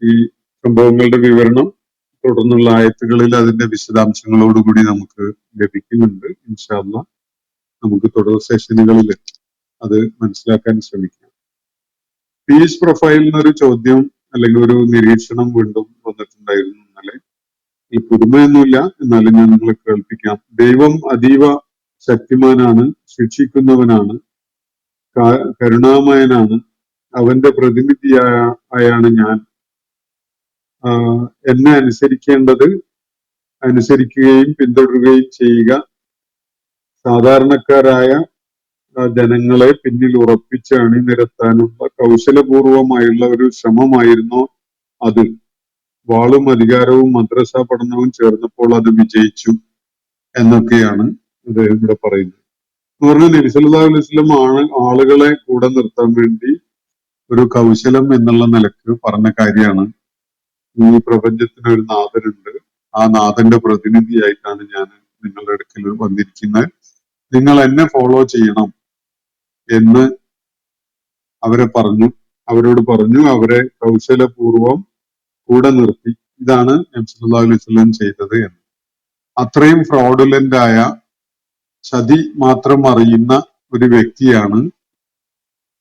ഈ സംഭവങ്ങളുടെ വിവരണം തുടർന്നുള്ള ആയത്തുകളിൽ അതിന്റെ വിശദാംശങ്ങളോടുകൂടി നമുക്ക് ലഭിക്കുന്നുണ്ട്. ഇൻഷാ അല്ലാഹ് നമുക്ക് തുടർ സെഷനുകളിൽ അത് മനസ്സിലാക്കാൻ ശ്രമിക്കാം. പീസ് പ്രൊഫൈലിൽ നിന്നൊരു ചോദ്യം അല്ലെങ്കിൽ ഒരു നിരീക്ഷണം വീണ്ടും വന്നിട്ടുണ്ടായിരുന്നു ഇന്നലെ. ഈ പുതുമയൊന്നുമില്ല, എന്നാലും ഞാൻ നിങ്ങളെ കേൾപ്പിക്കാം. ദൈവം അതീവ ശക്തിമാനാണ്, ശിക്ഷിക്കുന്നവനാണ്, കരുണാമയനാണ്, അവന്റെ പ്രതിനിധിയായാണ് ഞാൻ. എന്നെ അനുസരിക്കുകയും പിന്തുടരുകയും ചെയ്യുക. സാധാരണക്കാരായ ജനങ്ങളെ പിന്നിൽ ഉറപ്പിച്ച് അണിനിരത്താനുള്ള കൗശലപൂർവമായുള്ള ഒരു ശ്രമമായിരുന്നു അത്. വാളും അധികാരവും മദ്രസ പഠനവും ചേർന്നപ്പോൾ അത് വിജയിച്ചു എന്നൊക്കെയാണ് അദ്ദേഹം ഇവിടെ പറയുന്നത്. എന്ന് പറഞ്ഞാൽ നബി സല്ലല്ലാഹു അലൈഹി വസല്ലം ആളുകളെ കൂടെ നിർത്താൻ വേണ്ടി ഒരു കൗശലം എന്നുള്ള നിലക്ക് പറഞ്ഞ കാര്യമാണ്. ഈ പ്രപഞ്ചത്തിന് ഒരു നാഥനുണ്ട്, ആ നാഥന്റെ പ്രതിനിധിയായിട്ടാണ് ഞാൻ നിങ്ങളുടെ അടുക്കൽ വന്നിരിക്കുന്നത്, നിങ്ങൾ എന്നെ ഫോളോ ചെയ്യണം എന്ന് അവരോട് പറഞ്ഞു. അവരെ കൗശലപൂർവം കൂടെ നിർത്തി. ഇതാണ് നബി സല്ലല്ലാഹു അലൈഹി വസല്ലം ചെയ്തത് എന്ന്. അത്രയും ഫ്രോഡുലന്റ് ആയ, ചതി മാത്രം അറിയുന്ന ഒരു വ്യക്തിയാണ്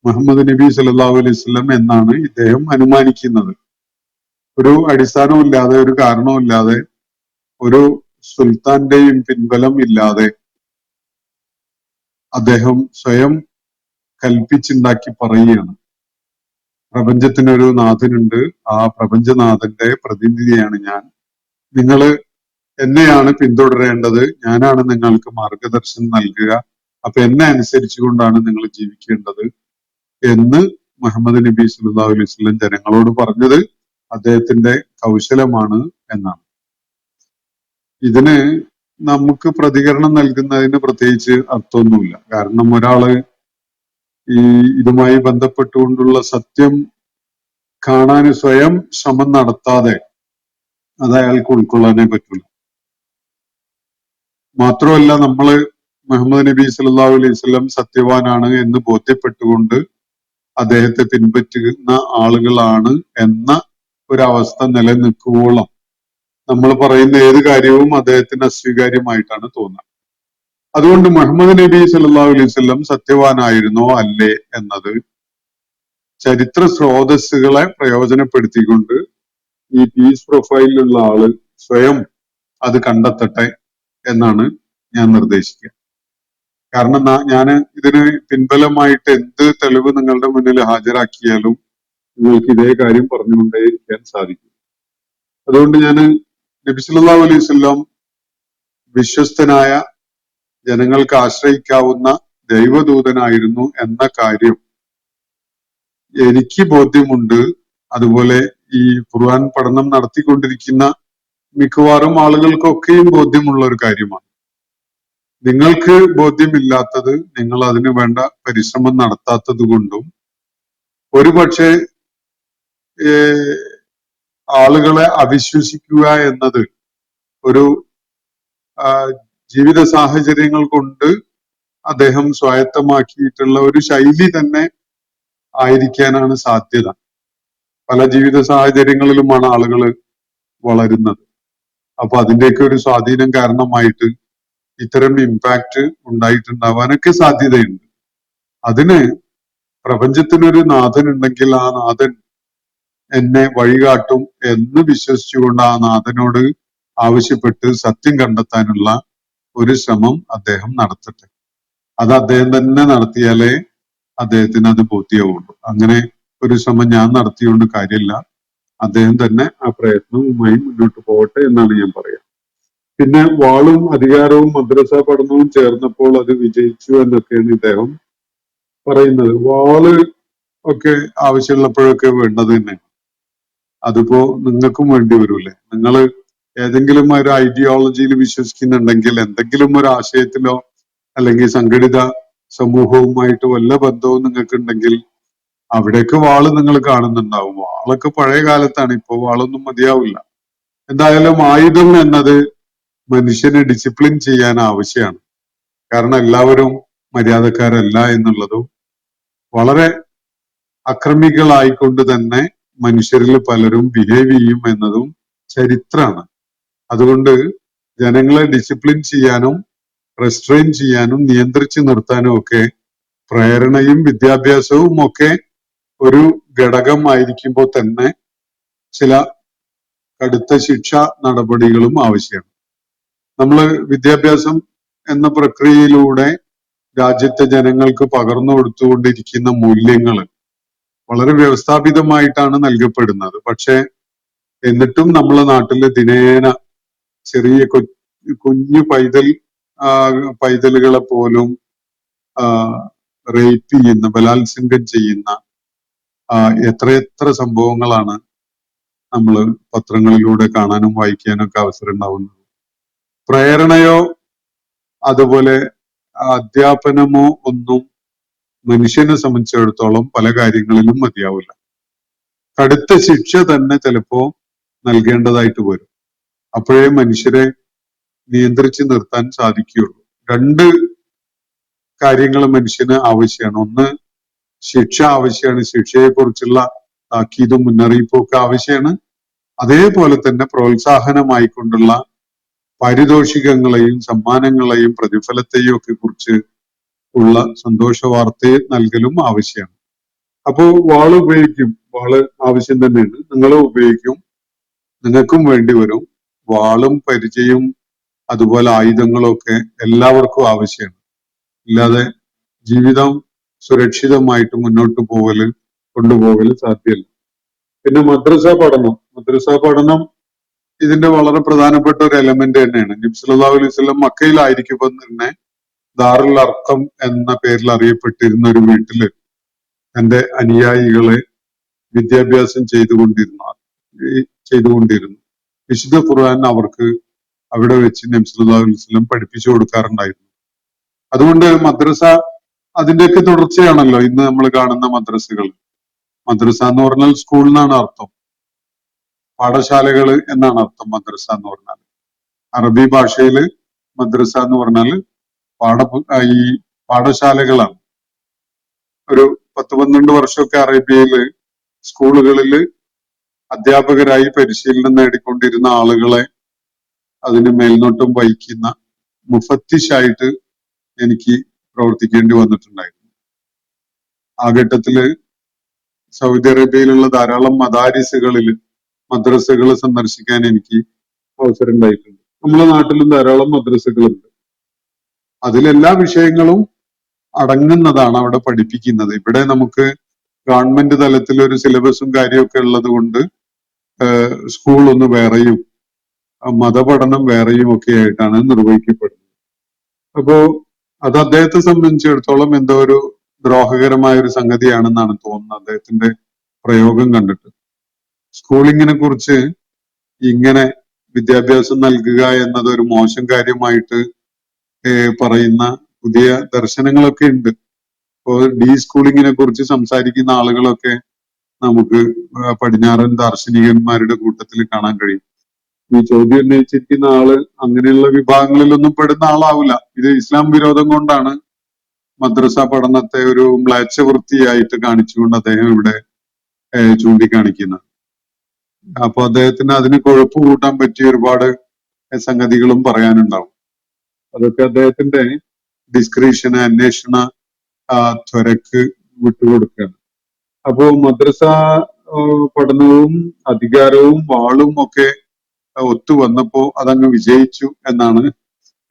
മുഹമ്മദ് നബി സല്ലല്ലാഹു അലൈഹി വസല്ലം എന്നാണ് ഇദ്ദേഹം അനുമാനിക്കുന്നത്. ഒരു അടിസ്ഥാനമില്ലാതെ, ഒരു കാരണവുമില്ലാതെ, ഒരു സുൽത്താന്റെയും പിൻബലം ഇല്ലാതെ അദ്ദേഹം സ്വയം കൽപ്പിച്ചുണ്ടാക്കി പറയുകയാണ്, പ്രപഞ്ചത്തിനൊരു നാഥനുണ്ട്, ആ പ്രപഞ്ചനാഥന്റെ പ്രതിനിധിയാണ് ഞാൻ, നിങ്ങൾ എന്നെയാണ് പിന്തുടരേണ്ടത്, ഞാനാണ് നിങ്ങൾക്ക് മാർഗദർശനം നൽകുക, അപ്പൊ എന്നെ അനുസരിച്ചുകൊണ്ടാണ് നിങ്ങൾ ജീവിക്കേണ്ടത് എന്ന് മുഹമ്മദ് നബി സല്ലല്ലാഹു അലൈഹി വസല്ലം ജനങ്ങളോട് പറഞ്ഞത് അദ്ദേഹത്തിന്റെ കൗശലമാണ് എന്നാണ്. ഇതിന് നമുക്ക് പ്രതികരണം നൽകുന്നതിന് പ്രത്യേകിച്ച് അർത്ഥമൊന്നുമില്ല. കാരണം ഒരാള് ഇതുമായി ബന്ധപ്പെട്ടുകൊണ്ടുള്ള സത്യം കാണാൻ സ്വയം ശ്രമം നടത്താതെ അത് അയാൾക്ക് ഉൾക്കൊള്ളാനേ പറ്റില്ല. മാത്രമല്ല, നമ്മള് മുഹമ്മദ് നബി സല്ലല്ലാഹു അലൈഹി വസല്ലം സത്യവാനാണ് എന്ന് ബോധ്യപ്പെട്ടുകൊണ്ട് അദ്ദേഹത്തെ പിൻപറ്റുന്ന ആളുകളാണ് എന്ന ഒരവസ്ഥ നിലനിൽക്കുവോളം നമ്മൾ പറയുന്ന ഏത് കാര്യവും അദ്ദേഹത്തിന് അസ്വീകാര്യമായിട്ടാണ് തോന്നുക. അതുകൊണ്ട് മുഹമ്മദ് നബി സല്ലല്ലാഹു അലൈഹി വസല്ലം സത്യവാനായിരുന്നോ അല്ലേ എന്നത് ചരിത്ര സ്രോതസ്സുകളെ പ്രയോജനപ്പെടുത്തിക്കൊണ്ട് ഈ പീസ് പ്രൊഫൈലിലുള്ള ആള് സ്വയം അത് കണ്ടെത്തട്ടെ എന്നാണ് ഞാൻ നിർദ്ദേശിക്കുക. കാരണം ഞാൻ ഇതിന് പിൻബലമായിട്ട് എന്ത് തെളിവ് നിങ്ങളുടെ മുന്നിൽ ഹാജരാക്കിയാലും നിങ്ങൾക്ക് ഇതേ കാര്യം പറഞ്ഞുകൊണ്ടേയിരിക്കാൻ സാധിക്കും. അതുകൊണ്ട് ഞാൻ നബി സല്ലല്ലാഹു അലൈഹി വസല്ലം വിശ്വസ്തനായ, ജനങ്ങൾക്ക് ആശ്രയിക്കാവുന്ന ദൈവദൂതനായിരുന്നു എന്ന കാര്യം എനിക്ക് ബോധ്യമുണ്ട്. അതുപോലെ ഈ ഖുർആൻ പഠനം നടത്തിക്കൊണ്ടിരിക്കുന്ന മിക്കവാറും ആളുകൾക്കൊക്കെയും ബോധ്യമുള്ള ഒരു കാര്യമാണ്. നിങ്ങൾക്ക് ബോധ്യമില്ലാത്തത് നിങ്ങൾ അതിനു വേണ്ട പരിശ്രമം നടത്താത്തത് കൊണ്ടും ഒരുപക്ഷെ ആളുകളെ അവിശ്വസിക്കുക എന്നത് ഒരു ജീവിത സാഹചര്യങ്ങൾ കൊണ്ട് അദ്ദേഹം സ്വായത്തമാക്കിയിട്ടുള്ള ഒരു ശൈലി തന്നെ ആയിരിക്കാനാണ് സാധ്യത. പല ജീവിത സാഹചര്യങ്ങളിലുമാണ് ആളുകൾ വളരുന്നത്. അപ്പൊ അതിന്റെയൊക്കെ ഒരു സ്വാധീനം കാരണമായിട്ട് ഇത്തരം ഇമ്പാക്ട് ഉണ്ടായിട്ടുണ്ടാവാനൊക്കെ സാധ്യതയുണ്ട്. അതിന് പ്രപഞ്ചത്തിനൊരു നാഥൻ ഉണ്ടെങ്കിൽ ആ നാഥൻ എന്നെ വഴികാട്ടും എന്ന് വിശ്വസിച്ചുകൊണ്ട് ആ നാഥനോട് ആവശ്യപ്പെട്ട് സത്യം കണ്ടെത്താനുള്ള ഒരു ശ്രമം അദ്ദേഹം നടത്തട്ടെ. അത് അദ്ദേഹം തന്നെ നടത്തിയാലേ അദ്ദേഹത്തിന് അത് ബോധ്യമാവുള്ളൂ. അങ്ങനെ ഒരു ശ്രമം ഞാൻ നടത്തിയോണ്ട് കാര്യമില്ല. അദ്ദേഹം തന്നെ ആ പ്രയത്നവുമായി മുന്നോട്ട് പോകട്ടെ എന്നാണ് ഞാൻ പറയാം. പിന്നെ വാളും അധികാരവും മദ്രസ പഠനവും ചേർന്നപ്പോൾ അത് വിജയിച്ചു എന്നൊക്കെയാണ് ഇദ്ദേഹം പറയുന്നത്. വാള് ഒക്കെ ആവശ്യമുള്ളപ്പോഴൊക്കെ വേണ്ടത് തന്നെ. അതിപ്പോ നിങ്ങൾക്കും വേണ്ടി വരൂലേ? നിങ്ങൾ ഏതെങ്കിലും ഒരു ഐഡിയോളജിയിൽ വിശ്വസിക്കുന്നുണ്ടെങ്കിൽ, എന്തെങ്കിലും ഒരു ആശയത്തിലോ അല്ലെങ്കിൽ സംഘടിത സമൂഹവുമായിട്ട് വല്ല ബന്ധവും നിങ്ങൾക്ക് ഉണ്ടെങ്കിൽ അവിടേക്ക് വാള് നിങ്ങൾ കാണുന്നുണ്ടാവും. വാളൊക്കെ പഴയ കാലത്താണ്, ഇപ്പൊ വാളൊന്നും മതിയാവില്ല. എന്തായാലും ആയുധം എന്നത് മനുഷ്യനെ ഡിസിപ്ലിൻ ചെയ്യാൻ ആവശ്യമാണ്. കാരണം എല്ലാവരും മര്യാദക്കാരല്ല എന്നുള്ളതും, വളരെ അക്രമികളായിക്കൊണ്ട് തന്നെ മനുഷ്യരിൽ പലരും ബിഹേവ് ചെയ്യും എന്നതും ചരിത്രമാണ്. അതുകൊണ്ട് ജനങ്ങളെ ഡിസിപ്ലിൻ ചെയ്യാനും റെസ്ട്രെയിൻ ചെയ്യാനും നിയന്ത്രിച്ചു നിർത്താനും ഒക്കെ പ്രേരണയും വിദ്യാഭ്യാസവും ഒക്കെ ഒരു ഘടകമായിരിക്കുമ്പോൾ തന്നെ ചില കടുത്ത ശിക്ഷാ നടപടികളും ആവശ്യമാണ്. നമ്മൾ വിദ്യാഭ്യാസം എന്ന പ്രക്രിയയിലൂടെ രാജ്യത്തെ ജനങ്ങൾക്ക് പകർന്നു കൊടുത്തുകൊണ്ടിരിക്കുന്ന മൂല്യങ്ങൾ വളരെ വ്യവസ്ഥാപിതമായിട്ടാണ് നൽകപ്പെടുന്നത്. പക്ഷെ എന്നിട്ടും നമ്മളെ നാട്ടില് ദിനേന ചെറിയ കുഞ്ഞു പൈതലുകളെ പോലും റേപ്പ് ചെയ്യുന്ന, ബലാത്സംഗം ചെയ്യുന്ന എത്രയെത്ര സംഭവങ്ങളാണ് നമ്മൾ പത്രങ്ങളിലൂടെ കാണാനും വായിക്കാനും ഒക്കെ അവസരം ഉണ്ടാവുന്നത്. പ്രേരണയോ അതുപോലെ അധ്യാപനമോ ഒന്നും മനുഷ്യനെ സംബന്ധിച്ചിടത്തോളം പല കാര്യങ്ങളിലും മതിയാവില്ല. കടുത്ത ശിക്ഷ തന്നെ ചിലപ്പോ നൽകേണ്ടതായിട്ട് വരും. അപ്പോഴേ മനുഷ്യരെ നിയന്ത്രിച്ചു നിർത്താൻ സാധിക്കുകയുള്ളൂ. രണ്ട് കാര്യങ്ങൾ മനുഷ്യന് ആവശ്യമാണ്. ഒന്ന്, ശിക്ഷ ആവശ്യമാണ്. ശിക്ഷയെക്കുറിച്ചുള്ള താക്കീതും മുന്നറിയിപ്പും ഒക്കെ ആവശ്യമാണ്. അതേപോലെ തന്നെ പ്രോത്സാഹനമായിക്കൊണ്ടുള്ള പാരിതോഷികങ്ങളെയും സമ്മാനങ്ങളെയും പ്രതിഫലത്തെയും ഒക്കെ കുറിച്ച് ഉള്ള സന്തോഷ വാർത്തയെ നൽകലും ആവശ്യമാണ്. അപ്പോ വാള് ഉപയോഗിക്കും, വാള് ആവശ്യം തന്നെയാണ്. നിങ്ങളും ഉപയോഗിക്കും, നിങ്ങൾക്കും വേണ്ടി വരും. വാളും പരിചയവും അതുപോലെ ആയുധങ്ങളും ഒക്കെ എല്ലാവർക്കും ആവശ്യമാണ്. ഇല്ലാതെ ജീവിതം സുരക്ഷിതമായിട്ട് മുന്നോട്ട് കൊണ്ടുപോകല് സാധ്യമല്ല. പിന്നെ മദ്രസ പഠനം ഇതിന്റെ വളരെ പ്രധാനപ്പെട്ട ഒരു എലമെന്റ് തന്നെയാണ്. നബി സല്ലല്ലാഹു അലൈഹി വസല്ലം മക്കയിലായിരിക്കുമ്പോൾ തന്നെ ദാറുൽ അർഖം എന്ന പേരിൽ അറിയപ്പെട്ടിരുന്ന ഒരു വീട്ടില് തന്റെ അനുയായികളെ വിദ്യാഭ്യാസം ചെയ്തുകൊണ്ടിരുന്നു. വിശുദ്ധ ഖുർആൻ അവർക്ക് അവിടെ വെച്ച് നബി സല്ലല്ലാഹു അലൈഹി വസല്ലം പഠിപ്പിച്ചു കൊടുക്കാറുണ്ടായിരുന്നു. അതുകൊണ്ട് മദ്രസ അതിന്റെയൊക്കെ തുടർച്ചയാണല്ലോ ഇന്ന് നമ്മൾ കാണുന്ന മദ്രസകൾ. മദ്രസ എന്ന് പറഞ്ഞാൽ സ്കൂൾ എന്നാണ് അർത്ഥം, പാഠശാലകൾ എന്നാണ് അർത്ഥം. മദ്രസ എന്ന് പറഞ്ഞാൽ അറബി ഭാഷയില് മദ്രസ എന്ന് പറഞ്ഞാൽ ഈ പാഠശാലകളാണ്. ഒരു 10-12 വർഷമൊക്കെ അറേബ്യയില് സ്കൂളുകളിൽ അധ്യാപകരായി പരിശീലനം നേടിക്കൊണ്ടിരുന്ന ആളുകളെ അതിന് മേൽനോട്ടം വഹിക്കുന്ന മുഫത്തിഷായിട്ട് എനിക്ക് പ്രവർത്തിക്കേണ്ടി വന്നിട്ടുണ്ടായിരുന്നു. ആ ഘട്ടത്തില് സൗദി അറേബ്യയിലുള്ള ധാരാളം മദ്രസകൾ സന്ദർശിക്കാൻ എനിക്ക് അവസരം ഉണ്ടായിട്ടുണ്ട്. നമ്മുടെ നാട്ടിലും ധാരാളം മദ്രസകളുണ്ട്. അതിലെല്ലാ വിഷയങ്ങളും അടങ്ങുന്നതാണ് അവിടെ പഠിപ്പിക്കുന്നത്. ഇവിടെ നമുക്ക് ഗവൺമെന്റ് തലത്തിൽ ഒരു സിലബസും കാര്യമൊക്കെ ഉള്ളത് കൊണ്ട് സ്കൂൾ ഒന്ന് വേറെയും മതപഠനം വേറെയും ഒക്കെ ആയിട്ടാണ് നിർവഹിക്കപ്പെടുന്നത്. അപ്പോ അത് അദ്ദേഹത്തെ സംബന്ധിച്ചിടത്തോളം എന്തോ ഒരു ദ്രോഹകരമായ ഒരു സംഗതിയാണെന്നാണ് തോന്നുന്നത് അദ്ദേഹത്തിന്റെ പ്രയോഗം കണ്ടിട്ട്. സ്കൂളിങ്ങിനെ കുറിച്ച് ഇങ്ങനെ വിദ്യാഭ്യാസം നൽകുക എന്നത് ഒരു മോശം കാര്യമായിട്ട് പറയുന്ന പുതിയ ദർശനങ്ങളൊക്കെ ഉണ്ട്. ഇപ്പോൾ ഡീ സ്കൂളിങ്ങിനെ കുറിച്ച് സംസാരിക്കുന്ന ആളുകളൊക്കെ നമുക്ക് പടിഞ്ഞാറൻ ദാർശനികന്മാരുടെ കൂട്ടത്തിൽ കാണാൻ കഴിയും. ഈ ചോദ്യം ഉന്നയിച്ചിരിക്കുന്ന ആള് അങ്ങനെയുള്ള വിഭാഗങ്ങളിലൊന്നും പെടുന്ന ആളാവില്ല. ഇത് ഇസ്ലാം വിരോധം കൊണ്ടാണ് മദ്രസ പഠനത്തെ ഒരു മ്ലേച്ഛവൃത്തിയായിട്ട് കാണിച്ചുകൊണ്ട് അദ്ദേഹം ഇവിടെ ചൂണ്ടിക്കാണിക്കുന്നത്. അപ്പൊ അദ്ദേഹത്തിന് അതിന് കൊഴുപ്പ് കൂട്ടാൻ പറ്റിയ ഒരുപാട് സംഗതികളും പറയാനുണ്ടാവും. അതൊക്കെ അദ്ദേഹത്തിന്റെ ഡിസ്ക്രിഷന്, അന്വേഷണ ത്വരക്ക് വിട്ടുകൊടുക്കുകയാണ്. അപ്പോ മദ്രസ പഠനവും അധികാരവും വാളും ഒക്കെ ഒത്തു വന്നപ്പോ അതങ്ങ് വിജയിച്ചു എന്നാണ്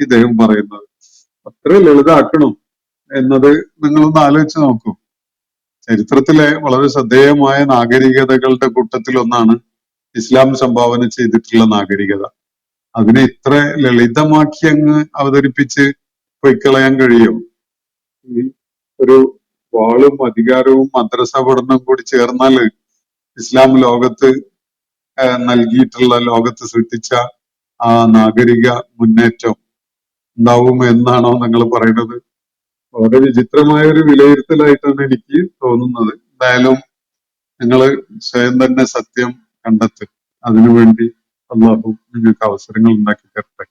ഇദ്ദേഹം പറയുന്നത്. അത്ര ലളിതാക്കണം എന്നത് നിങ്ങളൊന്ന് ആലോചിച്ച് നോക്കൂ. ചരിത്രത്തിലെ വളരെ ശ്രദ്ധേയമായ നാഗരികതകളുടെ കൂട്ടത്തിലൊന്നാണ് ഇസ്ലാം സംഭാവന ചെയ്തിട്ടുള്ള നാഗരികത. അതിനെ ഇത്ര ലളിതമാക്കി അങ്ങ് അവതരിപ്പിച്ച് പൊയ്ക്കളയാൻ കഴിയും? ഒരു വാളും അധികാരവും മദ്രസ പഠനവും കൂടി ചേർന്നാല് ഇസ്ലാം ലോകത്ത് നൽകിയിട്ടുള്ള, ലോകത്ത് സൃഷ്ടിച്ച ആ നാഗരിക മുന്നേറ്റം ഉണ്ടാവും എന്നാണോ നിങ്ങൾ പറയുന്നത്? വളരെ വിചിത്രമായ ഒരു വിലയിരുത്തലായിട്ടാണ് എനിക്ക് തോന്നുന്നത്. എന്തായാലും നിങ്ങൾ സ്വയം തന്നെ സത്യം കണ്ടെത്തുക. അതിനുവേണ്ടി അള്ളാഹു നിങ്ങൾക്ക് അവസരങ്ങൾ ഉണ്ടാക്കി തരട്ടെ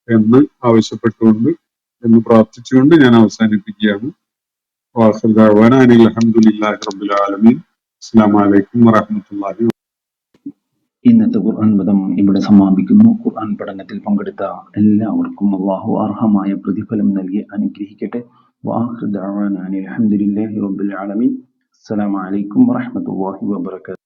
എന്ന് ആവശ്യപ്പെട്ടുകൊണ്ട്, എന്ന് പ്രാർത്ഥിച്ചുകൊണ്ട് ഞാൻ അവസാനിപ്പിക്കുകയാണ്. വാഖിർ ദഅ്വാനാ അനിൽ ഹംദുലില്ലാഹി റബ്ബിൽ ആലമീൻ. അസ്സലാമു അലൈക്കും വറഹ്മത്തുള്ളാഹി. ഇന്നത്തെ ഖുർആൻ പദം ഇവിടെ സമാപിക്കുന്നു. ഖുർആൻ പഠനത്തിൽ പങ്കെടുത്ത എല്ലാവർക്കും അല്ലാഹു അർഹമായ പ്രതിഫലം നൽകി അനുഗ്രഹിക്കട്ടെ. വആഖിറു ദഅ്വാനാ അനിൽ ഹംദുലില്ലാഹി റബ്ബിൽ ആലമീൻ. അസ്സലാമു അലൈക്കും വറഹ്മത്തുള്ളാഹി വബറകാതുഹു.